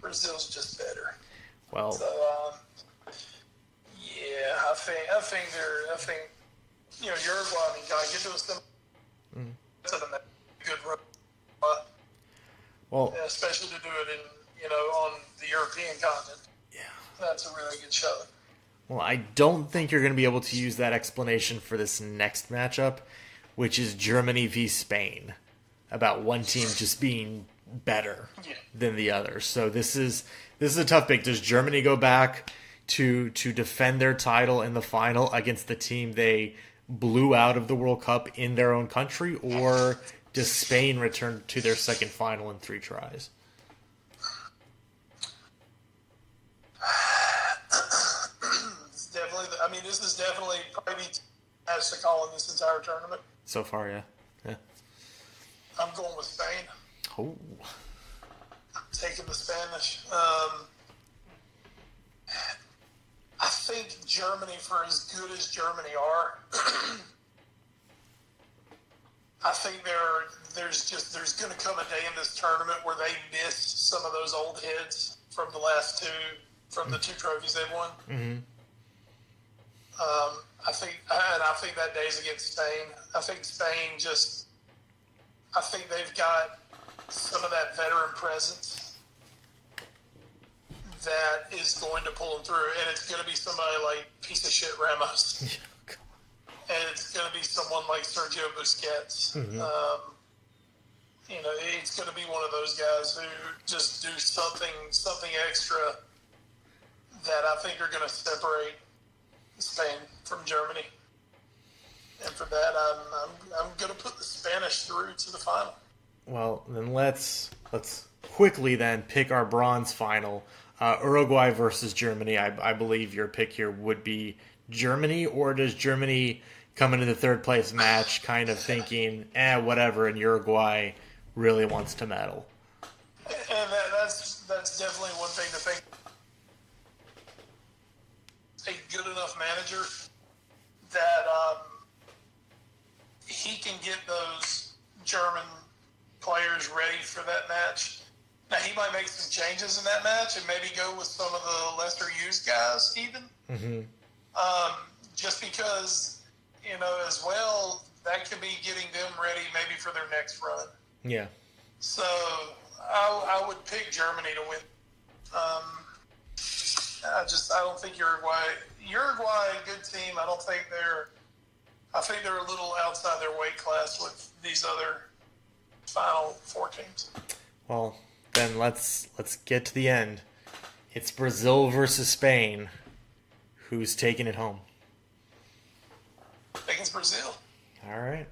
C: Brazil's just better.
B: Well,
C: so yeah, I think you know, Uruguay. I mean, gotta get to us to the good run.
B: Well,
C: especially to do it in, you know, on the European continent.
B: Yeah,
C: that's a really good show.
B: Well, I don't think you're going to be able to use that explanation for this next matchup, which is Germany v Spain, about one team just being better than the other. So this is a tough pick. Does Germany go back to defend their title in the final against the team they blew out of the World Cup in their own country, or does Spain return to their second final in 3 tries?
C: This is definitely probably has to call in this entire tournament.
B: So far, yeah.
C: I'm going with Spain.
B: Oh.
C: I'm taking the Spanish. I think Germany, for as good as Germany are, I think there's going to come a day in this tournament where they miss some of those old heads from the last 2, from the 2 trophies they've won.
B: Mm-hmm.
C: I think that day's against Spain. I think Spain I think they've got some of that veteran presence that is going to pull them through, and it's going to be somebody like piece of shit Ramos, and it's going to be someone like Sergio Busquets. Mm-hmm. You know, it's going to be one of those guys who just do something extra that I think are going to separate Spain from Germany. And for that, I'm going to put the Spanish through to the final.
B: Well, then let's quickly then pick our bronze final. Uruguay versus Germany. I believe your pick here would be Germany, or does Germany come into the 3rd place match kind of thinking, whatever, and Uruguay really wants to medal?
C: And that's definitely one thing to think. A good enough manager that he can get those German players ready for that match. Now, he might make some changes in that match and maybe go with some of the lesser used guys even. Mm-hmm. Just because, you know, as well, that could be getting them ready maybe for their next run.
B: Yeah.
C: So I would pick Germany to win. I don't think Uruguay, a good team. I think they're a little outside their weight class with these other final 4 teams.
B: Well, then let's get to the end. It's Brazil versus Spain. Who's taking it home?
C: I think it's Brazil.
B: All right.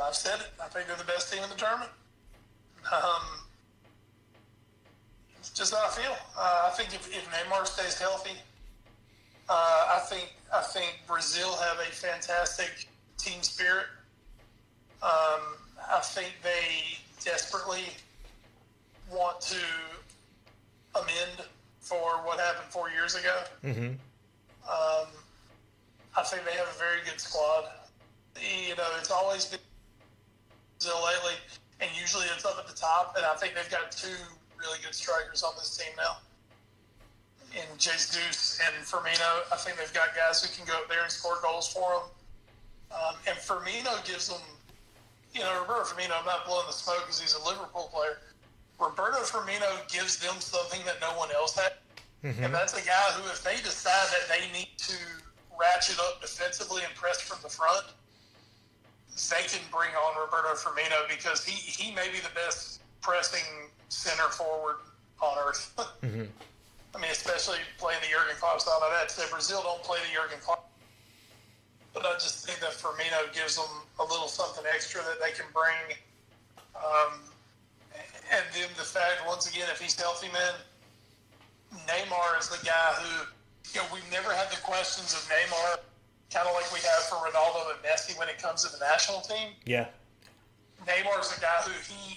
C: I've said it. I think they're the best team in the tournament. It's just how I feel. I think if Neymar stays healthy, I think Brazil have a fantastic team spirit. I think they desperately want to amend for what happened 4 years ago.
B: Mm-hmm.
C: I think they have a very good squad. It's always been Brazil lately, and usually it's up at the top. And I think they've got two really good strikers on this team now, in Jesus and Firmino. I think they've got guys who can go up there and score goals for them. And Firmino gives them, Roberto Firmino, I'm not blowing the smoke because he's a Liverpool player. Roberto Firmino gives them something that no one else had. Mm-hmm. And that's a guy who, if they decide that they need to ratchet up defensively and press from the front, they can bring on Roberto Firmino because he may be the best pressing center forward on earth.
B: Mm-hmm.
C: I mean, especially playing the Jurgen Klopp style. Now, that said, Brazil don't play the Jurgen Klopp, but I just think that Firmino gives them a little something extra that they can bring. And then the fact, once again, if he's healthy, man, Neymar is the guy who, we've never had the questions of Neymar, kind of like we have for Ronaldo and Messi when it comes to the national team.
B: Yeah.
C: Neymar's the guy who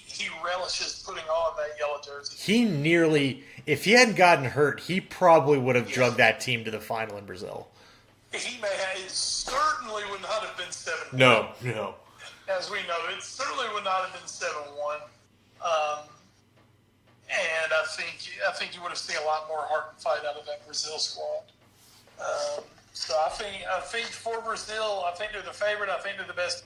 C: he relishes putting on that yellow jersey.
B: He nearly, if he hadn't gotten hurt, he probably would have drugged that team to the final in Brazil.
C: He may have, it certainly would not have been 7-1.
B: No.
C: As we know, it certainly would not have been 7-1. And I think you would have seen a lot more heart and fight out of that Brazil squad. So I think for Brazil, I think they're the favorite. I think they're the best.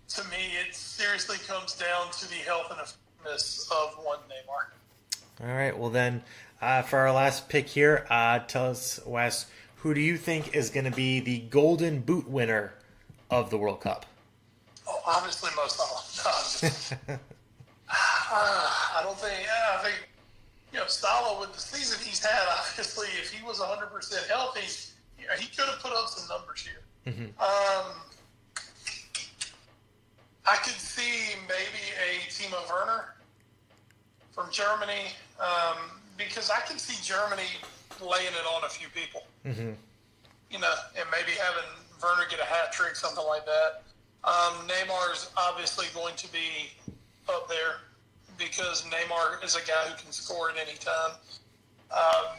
C: To me, it seriously comes down to the health and effectiveness of one Neymar.
B: All right. Well, then, for our last pick here, tell us, Wes, who do you think is going to be the Golden Boot winner of the World Cup?
C: Oh, obviously, Mo Salah. I don't think. I think Salah, with the season he's had, obviously, if he was 100% healthy, he could have put up some numbers here.
B: Mm-hmm.
C: I could see maybe a Timo Werner from Germany, because I can see Germany laying it on a few people.
B: Mm-hmm.
C: And maybe having Werner get a hat trick, something like that. Neymar's obviously going to be up there because Neymar is a guy who can score at any time.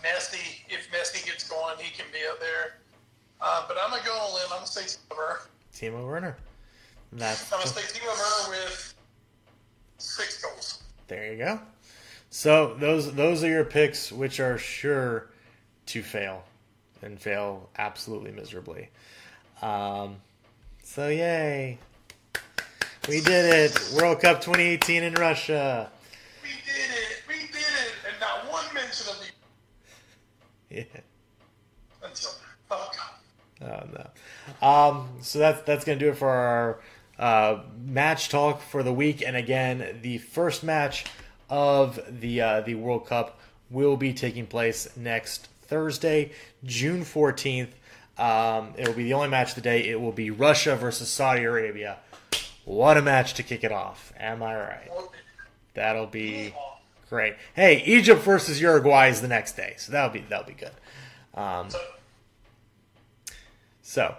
C: Messi, if Messi gets going, he can be up there. But I'm going to go on a limb. I'm going to say Timo Werner.
B: Timo Werner. I'm going
C: to say Timo Werner with 6 goals.
B: There you go. So those are your picks, which are sure to fail, and fail absolutely miserably. So yay. We did it. World Cup 2018 in Russia.
C: We did it. And not one mention of the...
B: Yeah.
C: Until... Oh, God.
B: Oh, no. So that's going to do it for our match talk for the week. And again, the first match of the World Cup will be taking place next Thursday, June 14th. It will be the only match of the day. It will be Russia versus Saudi Arabia. What a match to kick it off. Am I right? That'll be great. Hey, Egypt versus Uruguay is the next day, so that'll be good. So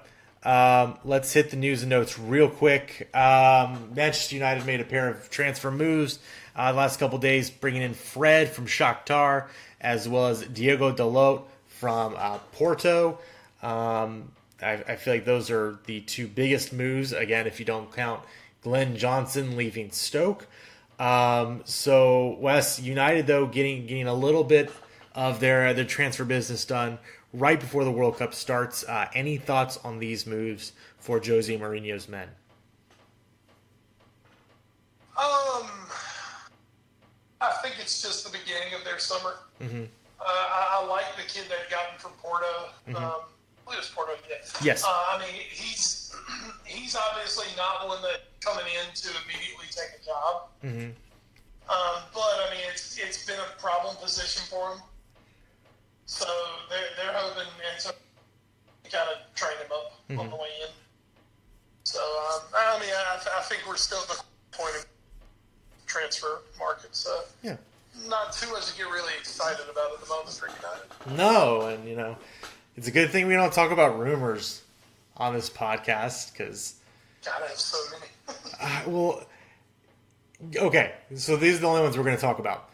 B: let's hit the news and notes real quick. Manchester United made a pair of transfer moves the last couple days, bringing in Fred from Shakhtar as well as Diego Dalot from Porto. I feel like those are the two biggest moves, again, if you don't count Glenn Johnson leaving Stoke. So, Wes, United, though, getting a little bit of their transfer business done right before the World Cup starts. Any thoughts on these moves for Jose Mourinho's men?
C: I think it's just the beginning of their summer.
B: Mm-hmm.
C: I like the kid they've gotten from Porto.
B: Mm-hmm.
C: Porto, yeah.
B: Yes.
C: I mean, he's obviously not one that coming in to immediately take a job.
B: Mm-hmm.
C: But it's been a problem position for him. So they're hoping, and so kind of train him up on the way in. So, I mean, I think we're still at the point of transfer market. So,
B: yeah,
C: not too much to get really excited about at the moment for United.
B: No, and, you know, it's a good thing we don't talk about rumors on this podcast because...
C: God, I have so many.
B: Well, okay, so these are the only ones we're going to talk about.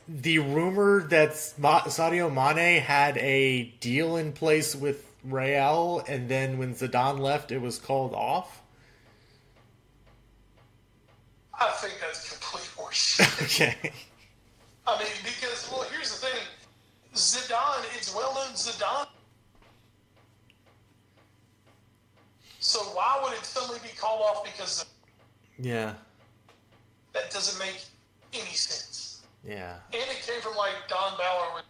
B: The rumor that Sadio Mane had a deal in place with Real, and then when Zidane left, it was called off?
C: I think that's complete horseshit.
B: Okay.
C: I mean, because, well, here's the thing. Zidane, it's well known Zidane. So why would it suddenly be called off because of...
B: Yeah.
C: That doesn't make any sense.
B: Yeah.
C: And it came from, like, Don Ballon,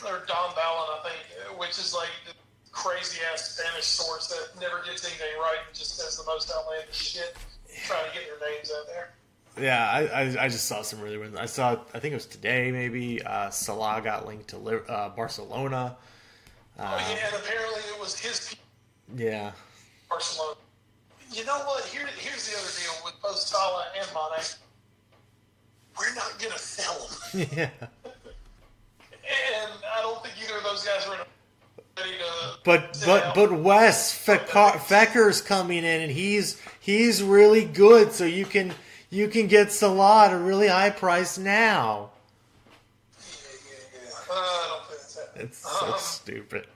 C: I think, which is, like, the crazy-ass Spanish source that never gets anything right and just says the most outlandish shit, trying to get their names out there.
B: Yeah, I just saw some really weird. I think it was today, maybe. Salah got linked to Barcelona.
C: Oh, yeah, and apparently it was his people.
B: Yeah.
C: Barcelona. You know what? Here's the other deal with both Salah and Mane. We're not going to sell them.
B: Yeah.
C: And I don't think either of those guys are ready to...
B: But Wes Fecker's coming in, and he's really good, so you can get Salah at a really high price now.
C: Yeah. I don't think that's happening.
B: It's so stupid.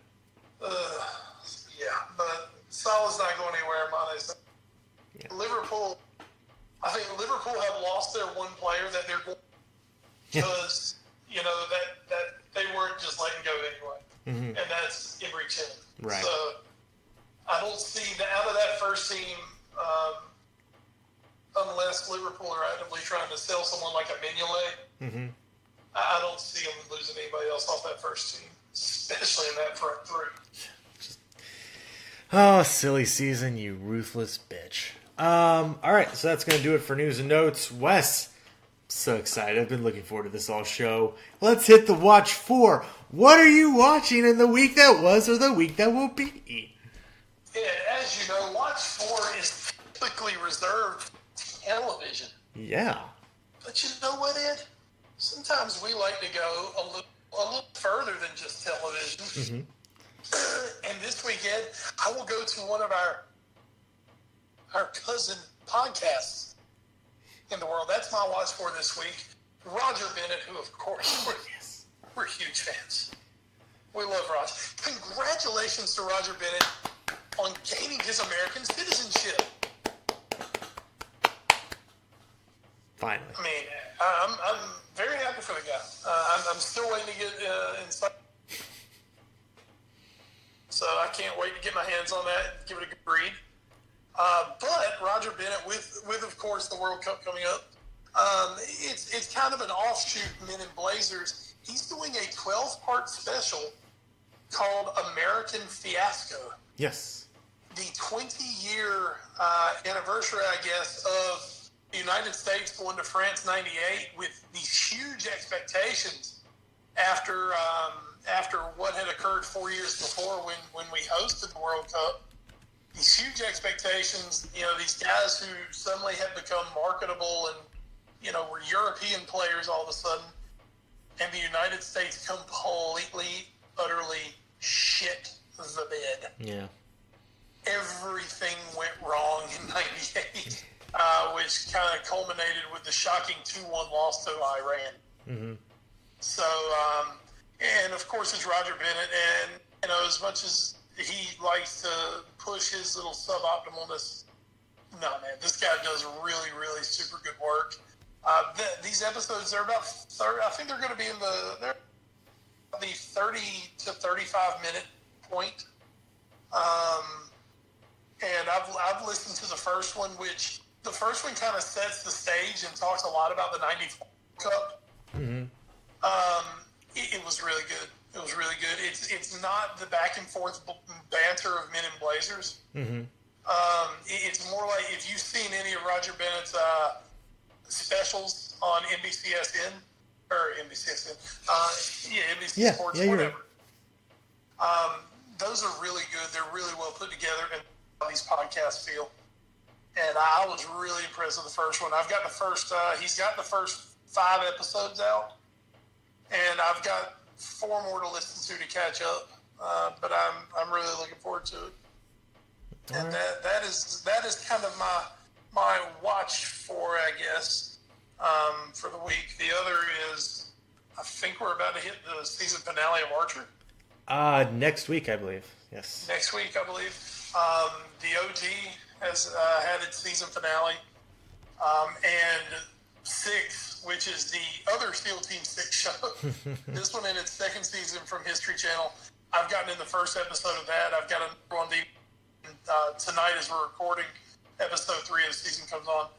C: Yeah, but Salah's not going anywhere. Mane's not. Yeah. Liverpool, I think Liverpool have lost their one player that they're going because, you know, that they weren't just letting go anyway. And that's Prichina.
B: Right.
C: So I don't see out of that first team, unless Liverpool are actively trying to sell someone like a Mignolet, I don't see them losing anybody else off that first team, especially in that front three.
B: Oh, silly season, you ruthless bitch. All right, so that's going to do it for news and notes. Wes, so excited. I've been looking forward to this all show. Let's hit the watch for. What are you watching in the week that was or the week that will be?
C: Yeah, as you know, watch 4 is typically reserved for television.
B: Yeah.
C: But you know what, Ed? Sometimes we like to go a little further than just television. And this weekend, I will go to one of our cousin podcasts in the world. That's my watch for this week. Roger Bennett, who, of course, we're huge fans. We love Roger. Congratulations to Roger Bennett on gaining his American citizenship.
B: Finally.
C: I mean, I'm very happy for the guy. I'm still waiting to get inside. So I can't wait to get my hands on that and give it a good read. But Roger Bennett, with of course the World Cup coming up, it's kind of an offshoot Men in Blazers. He's doing a 12-part special called American Fiasco.
B: Yes.
C: The 20-year anniversary, I guess, of the United States going to France '98 with these huge expectations after what had occurred 4 years before when we hosted the World Cup. These huge expectations, you know, these guys who suddenly had become marketable and, you know, were European players all of a sudden, and the United States completely, utterly shit the bed.
B: Yeah.
C: Everything went wrong in '98, which kind of culminated with the shocking 2-1 loss to Iran. So, and of course it's Roger Bennett, and, you know, as much as he likes to push his little suboptimalness, no, man, this guy does really, really super good work. These episodes, they're about 30, I think they're going to be in the 30 to 35 minute point. And I've listened to the first one, which the first one kind of sets the stage and talks a lot about the '94 Cup. It was really good. It was really good. It's not the back and forth banter of Men in Blazers. It's more like if you've seen any of Roger Bennett's specials on NBCSN or NBCSN. NBC Sports,
B: you're
C: whatever. Those are really good. They're really well put together, and how these podcasts feel. And I was really impressed with the first one. I've got the first. He's got the first 5 episodes out, and I've got 4 more to listen to catch up. But I'm really looking forward to it. And that is kind of my watch for, I guess, for the week. The other is, I think we're about to hit the season finale of Archer.
B: Next week, I believe. Yes.
C: Next week, I believe. The OG has had its season finale. And 6, which is the other SEAL Team 6 show. This one in its 2nd season from History Channel. I've gotten in the first episode of that. I've got a on DVD. Tonight as we're recording, episode 3 of the season comes on.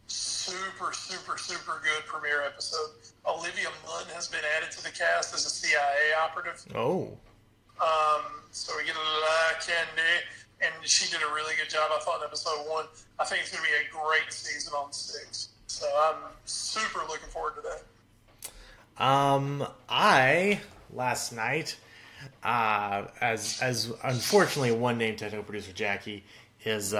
C: Super, super, super good premiere episode. Olivia Munn has been added to the cast as a CIA operative.
B: Oh.
C: So we get a lot of candy, and she did a really good job, I thought, in episode 1. I think it's going to be a great season on 6. So I'm super looking forward to that.
B: I, last night, as unfortunately one named technical producer Jackie has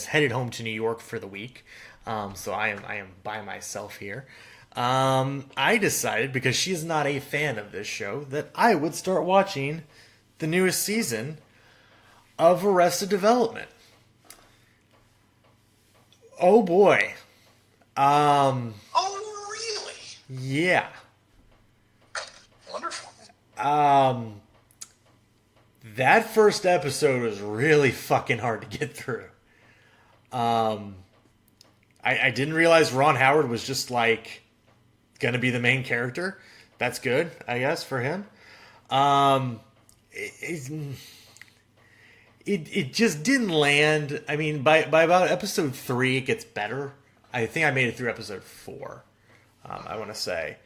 B: headed home to New York for the week, so I am by myself here. I decided, because she is not a fan of this show, that I would start watching the newest season of Arrested Development. Oh boy.
C: Oh really?
B: Yeah.
C: Wonderful.
B: That first episode was really fucking hard to get through. I didn't realize Ron Howard was just like gonna be the main character. That's good, I guess, for him. It just didn't land. I mean, by about episode 3, it gets better. I think I made it through episode 4. I want to say,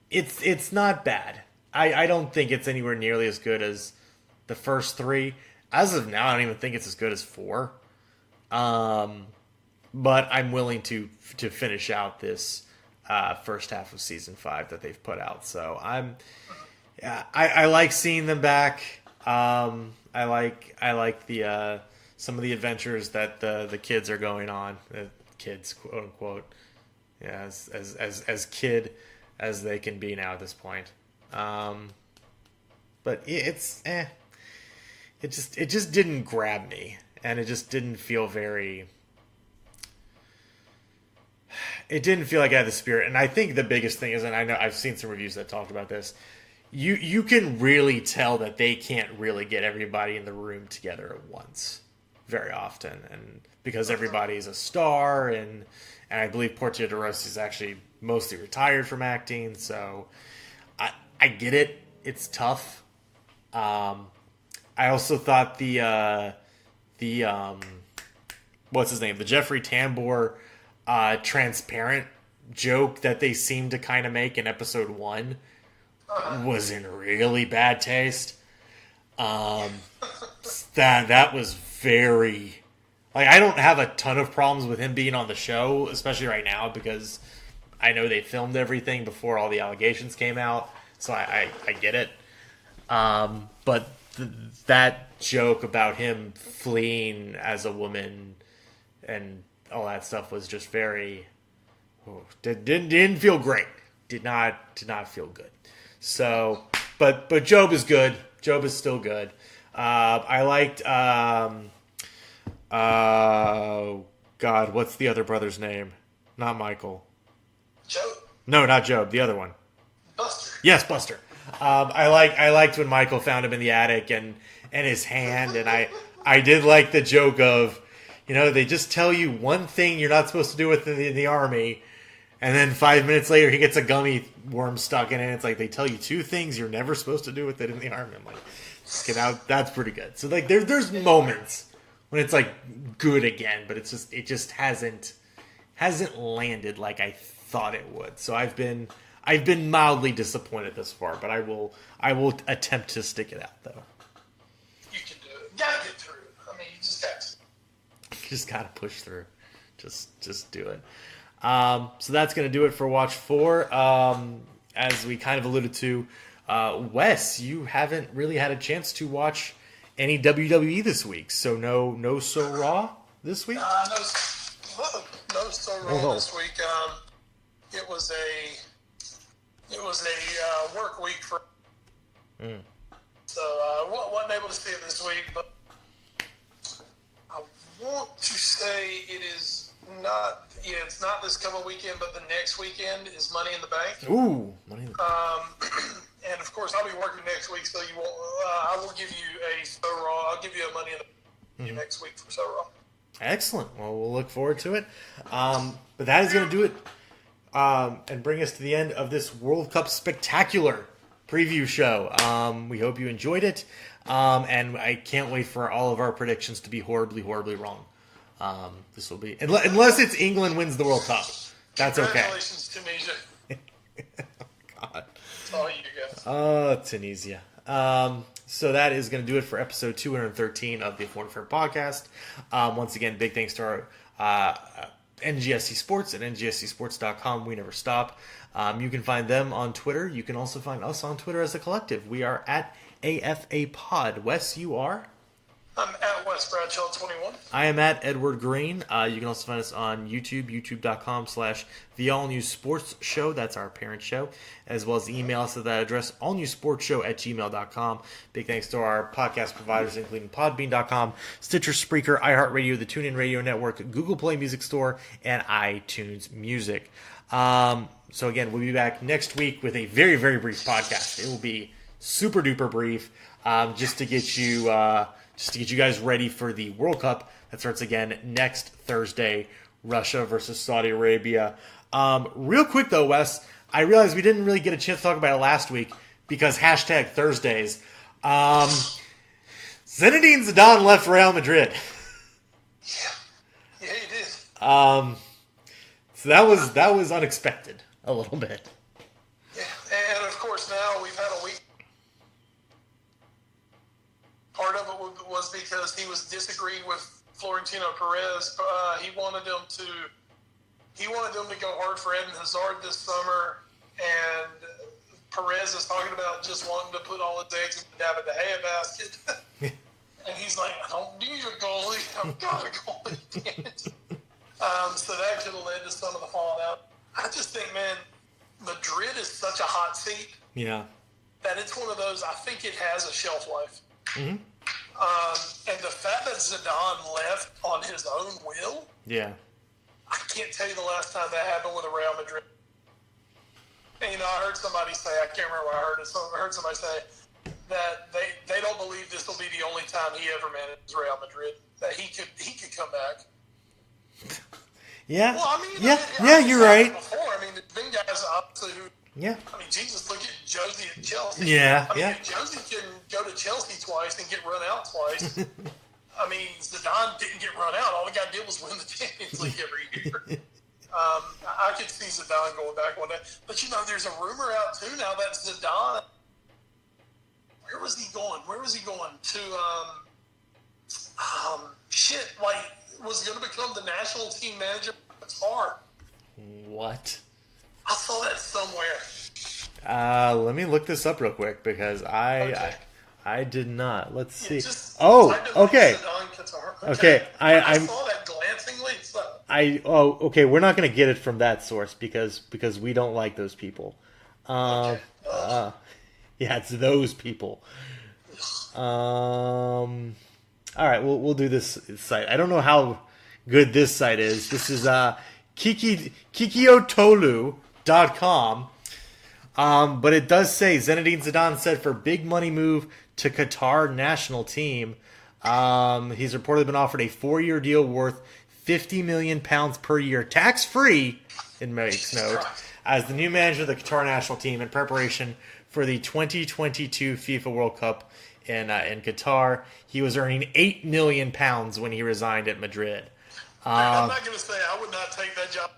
B: it's not bad. I don't think it's anywhere nearly as good as the first 3. As of now, I don't even think it's as good as 4. But I'm willing to finish out this first half of season 5 that they've put out. So I like seeing them back. I like the some of the adventures that the kids are going on. Kids, quote unquote. Yeah, as kid as they can be now at this point. But it's it just didn't grab me, and it just didn't feel very. It didn't feel like I had the spirit, and I think the biggest thing is, and I know I've seen some reviews that talked about this. You can really tell that they can't really get everybody in the room together at once very often, and because everybody's a star, and I believe Portia de Rossi is actually mostly retired from acting, so I get it. It's tough. I also thought the what's his name? The Jeffrey Tambor transparent joke that they seemed to kind of make in episode 1 was in really bad taste. That was very, like, I don't have a ton of problems with him being on the show, especially right now, because I know they filmed everything before all the allegations came out, so I get it. But that joke about him fleeing as a woman and all that stuff was just very didn't feel great. Did not feel good. So, but Job is good. Job is still good. I liked God, what's the other brother's name? Not Michael.
C: Job?
B: No, not Job. The other one.
C: Buster.
B: Yes, Buster. I liked when Michael found him in the attic and his hand, and I did like the joke of, they just tell you one thing you're not supposed to do with the army, and then 5 minutes later he gets a gummy worm stuck in it. It's like they tell you 2 things you're never supposed to do with it in the army. I'm like, get out. That's pretty good. So like there's moments when it's like good again, but it just hasn't landed like I thought it would. So I've been mildly disappointed this far, but I will attempt to stick it out though.
C: You can do it. You gotta get through it. I mean, you just got to.
B: Just gotta push through. Just do it. So that's going to do it for Watch 4. As we kind of alluded to, Wes, you haven't really had a chance to watch any WWE this week, so no So Raw this week?
C: No So Raw this week. It was a work week for... So I wasn't able to see it this week, but I want to say it's not this coming weekend, but the next weekend is Money in the Bank.
B: Ooh, Money in the Bank.
C: And of course, I'll be working next week, so you won't. I will give you a So Raw. I'll give you a Money in the Bank next week for So Raw.
B: Excellent. Well, we'll look forward to it. But that is going to do it, and bring us to the end of this World Cup spectacular preview show. We hope you enjoyed it, and I can't wait for all of our predictions to be horribly, horribly wrong. This will be, unless it's England wins the World Cup. That's okay.
C: Congratulations, Tunisia.
B: God.
C: That's all you guys.
B: Tunisia. So that is going to do it for episode 213 of the Foreign Fair podcast. Once again, big thanks to our NGSC Sports at ngscsports.com. We never stop. You can find them on Twitter. You can also find us on Twitter as a collective. We are at AFA Pod. Wes, you are?
C: I'm at Wes Bradshaw 21.
B: I am at Edward Green. You can also find us on YouTube, youtube.com/The All News Sports Show. That's our parent show. As well as email us at that address, allnewsportshow@gmail.com. Big thanks to our podcast providers, including Podbean.com, Stitcher, Spreaker, iHeartRadio, the TuneIn Radio Network, Google Play Music Store, and iTunes Music. So again, we'll be back next week with a very, very brief podcast. It will be super duper brief, just to get you guys ready for the World Cup that starts again next Thursday, Russia versus Saudi Arabia. Real quick though, Wes, I realized we didn't really get a chance to talk about it last week because #Thursdays. Zinedine Zidane left Real Madrid.
C: Yeah, he did.
B: So that was unexpected a little bit.
C: Yeah, and of course now we've had a week. Part of it was because he was disagreeing with Florentino Perez. He wanted them to go hard for Eden Hazard this summer, and Perez is talking about just wanting to put all his eggs in the David De Gea basket. And he's like, I don't need a goalie. I've got a goalie. Damn it. So that could have led to some of the fallout. I just think, man, Madrid is such a hot seat.
B: Yeah.
C: That it's one of those, I think it has a shelf life.
B: Mm-hmm.
C: And the fact that Zidane left on his own will,
B: yeah,
C: I can't tell you the last time that happened with a Real Madrid. And, I heard somebody say, I can't remember where I heard it, I heard somebody say that they don't believe this will be the only time he ever manages Real Madrid, that he could come back.
B: Yeah.
C: Well, I mean,
B: yeah, you're right.
C: Before, I mean, there's been guys obviously who.
B: Yeah.
C: I mean, Jesus, look at Josie at Chelsea.
B: Yeah.
C: I mean, if Josie can go to Chelsea twice and get run out twice, I mean, Zidane didn't get run out. All the guy did was win the Champions League every year. I could see Zidane going back one day. But, there's a rumor out, too, now that Zidane, where was he going? To, was going to become the national team manager of Qatar.
B: What?
C: I saw that somewhere.
B: Let me look this up real quick because I did not. Let's see.
C: Okay.
B: Okay.
C: I saw that glancingly.
B: Okay. We're not going to get it from that source because we don't like those people. Yeah, it's those people. All right, we'll do this site. I don't know how good this site is. This is kikiotolu.com. But it does say Zinedine Zidane said for big money move to Qatar national team. He's reportedly been offered a 4-year deal worth £50 million per year, tax free, it makes note, as the new manager of the Qatar national team in preparation for the 2022 FIFA World Cup in Qatar. He was earning £8 million when he resigned at Madrid.
C: I'm not going to say I would not take that job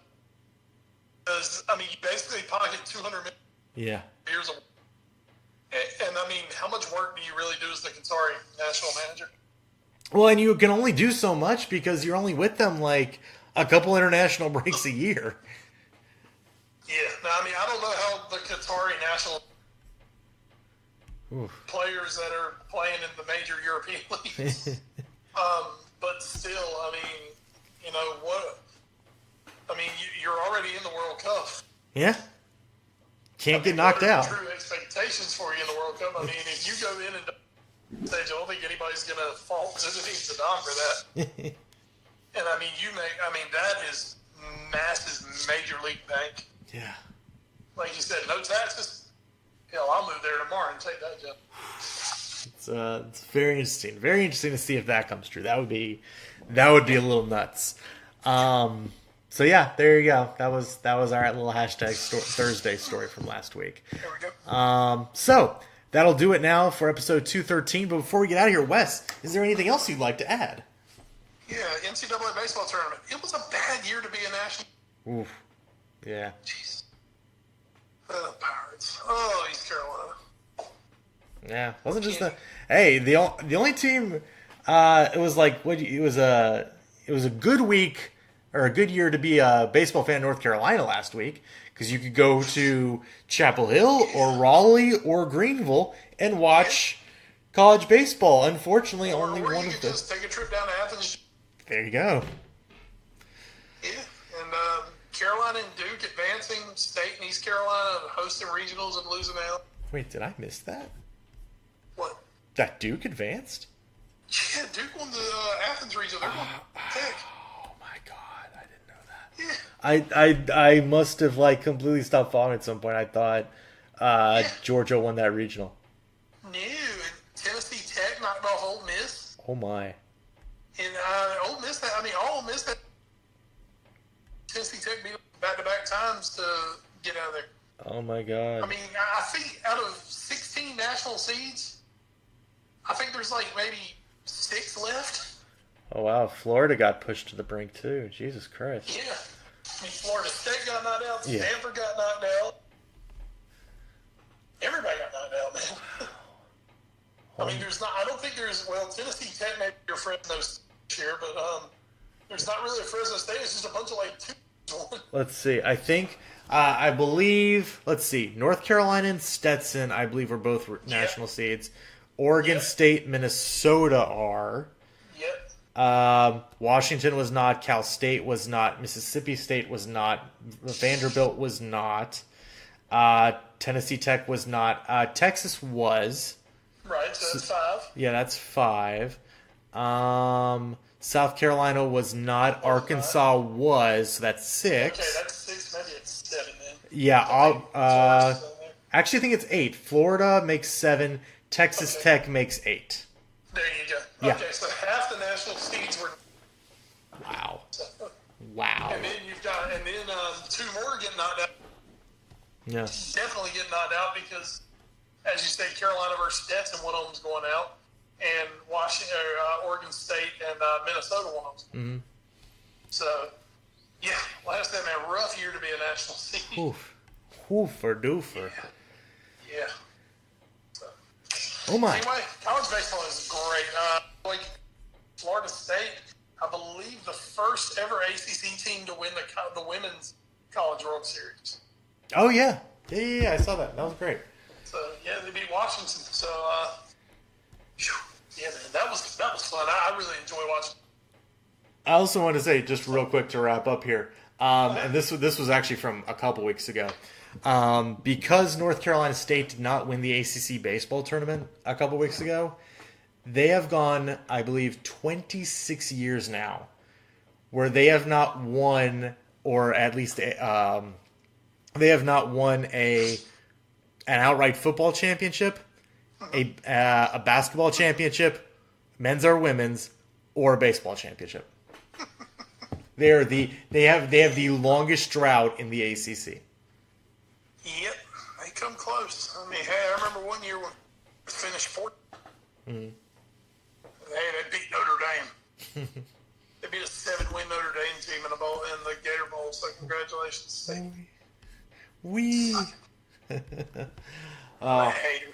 C: because you basically pocket $200 million.
B: Yeah.
C: Years of, and how much work do you really do as the Qatari national manager?
B: Well, and you can only do so much because you're only with them like a couple international breaks a year.
C: Yeah, no, I mean, I don't know how the Qatari national players that are playing in the major European leagues, but still, I mean, you know what? I mean, you're already in the World Cup.
B: Yeah, can't get knocked out.
C: True expectations for you in the World Cup. I mean, if you go in and stage, I don't think anybody's going to fault Zinedine Zidane for that. And I mean, that is massive major league bank.
B: Yeah.
C: Like you said, no taxes. Hell, I'll move there tomorrow and take that job.
B: It's very interesting. Very interesting to see if that comes true. That would be a little nuts. So yeah, there you go. That was our little hashtag Thursday story from last week.
C: There we go.
B: So that'll do it now for episode 213. But before we get out of here, Wes, is there anything else you'd like to add?
C: Yeah, NCAA baseball tournament. It was a bad year to be a national.
B: Oof. Yeah.
C: Jeez. Pirates. Oh, East Carolina.
B: Yeah, wasn't just the only team. It was a good week or a good year to be a baseball fan in North Carolina last week because you could go to Chapel Hill or Raleigh or Greenville and watch college baseball. Unfortunately, only
C: or
B: one
C: you
B: of
C: could
B: them.
C: just take a trip down to Athens.
B: There you go.
C: Yeah, and Carolina and Duke advancing, State and East Carolina hosting regionals and losing out.
B: Wait, did I miss that?
C: What?
B: That Duke advanced?
C: Yeah, Duke won the Athens region. They're going Tech.
B: Oh my god, I didn't know that.
C: Yeah.
B: I must have completely stopped following at some point. I thought Georgia won that regional.
C: No, and Tennessee Tech knocked off Ole Miss.
B: Oh my.
C: And Ole Miss, Ole Miss that Tennessee Tech beat them back-to-back times to get out of there.
B: Oh my god.
C: I mean, I think out of 16 national seeds, I think there's maybe 6 left.
B: Oh wow, Florida got pushed to the brink too. Jesus Christ.
C: Yeah. I mean, Florida State got knocked out.
B: Yeah.
C: Stanford got knocked out. Everybody got knocked out, man. I mean, I don't think there's, Tennessee Tech may be your Fresno this year, but there's not really a Fresno State. It's just a bunch of 2.
B: Let's see. I think, I believe, North Carolina and Stetson, I believe, are both national seeds. Oregon State, Minnesota are.
C: Yep.
B: Washington was not. Cal State was not. Mississippi State was not. Vanderbilt was not. Tennessee Tech was not. Texas was.
C: Right, so that's 5.
B: Yeah, that's 5. South Carolina was not. Arkansas was. So that's 6.
C: Okay, that's 6. Maybe it's 7 then.
B: Yeah, actually, I think it's 8. Florida makes 7. Texas Tech makes 8.
C: There you go.
B: Yeah.
C: Okay, so half the national seeds were.
B: Wow. Wow.
C: And then you've got, 2 more get knocked out.
B: Yeah.
C: Definitely get knocked out because, as you say, Carolina versus Stetson, one of them's going out, and Oregon State and Minnesota, one of them's.
B: Mm-hmm.
C: So, yeah, last time a rough year to be a national seed.
B: Oof. Hoofer doofer.
C: Yeah. So.
B: Oh my.
C: Anyway, college baseball is great. Florida State, I believe, the first ever ACC team to win the women's College World Series.
B: Oh yeah. Yeah. I saw that. That was great.
C: So yeah, they beat Washington. So yeah, man, that was fun. I really enjoy watching.
B: I also want to say, just real quick to wrap up here, and this was actually from a couple weeks ago, because North Carolina State did not win the ACC baseball tournament a couple weeks ago. They have gone, I believe, 26 years now, where they have not won, or at least they have not won an outright football championship, a basketball championship, men's or women's, or a baseball championship. They have the longest drought in the ACC.
C: Yep, they come close. I mean, hey, I remember one year when we finished 4th.
B: Mm-hmm.
C: They beat Notre Dame. They beat a 7-win Notre Dame team in the Gator Bowl. So congratulations.
B: We.
C: Haters,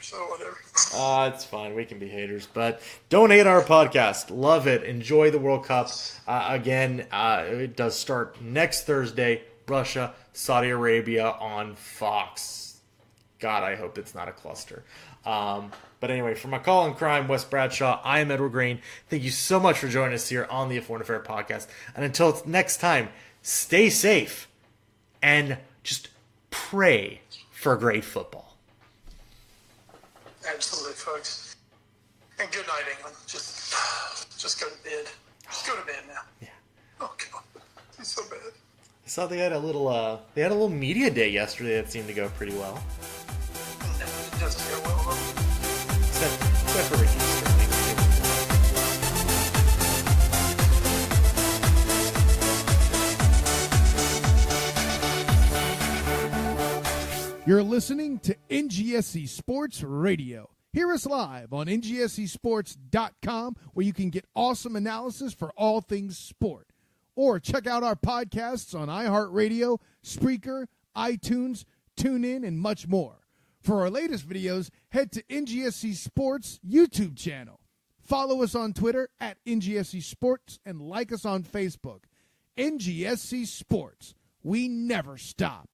C: so whatever.
B: It's fine. We can be haters, but don't hate our podcast. Love it. Enjoy the World Cup. Again, it does start next Thursday. Russia, Saudi Arabia on Fox. God, I hope it's not a cluster. But anyway, for my call in crime, Wes Bradshaw, I am Edward Green. Thank you so much for joining us here on the A Foreign Affair podcast. And until next time, stay safe and just pray for great football.
C: Absolutely, folks. And good night, England. Just go to bed. Just go to bed now.
B: Yeah.
C: Oh God, it's so bad.
B: I saw they had a little media day yesterday that seemed to go pretty well.
C: It doesn't go well.
B: Except for Ricky Sterling.
A: You're listening to NGSC Sports Radio. Hear us live on NGSCSports.com, where you can get awesome analysis for all things sport. Or check out our podcasts on iHeartRadio, Spreaker, iTunes, TuneIn, and much more. For our latest videos, head to NGSC Sports YouTube channel. Follow us on Twitter at NGSC Sports and like us on Facebook. NGSC Sports. We never stop.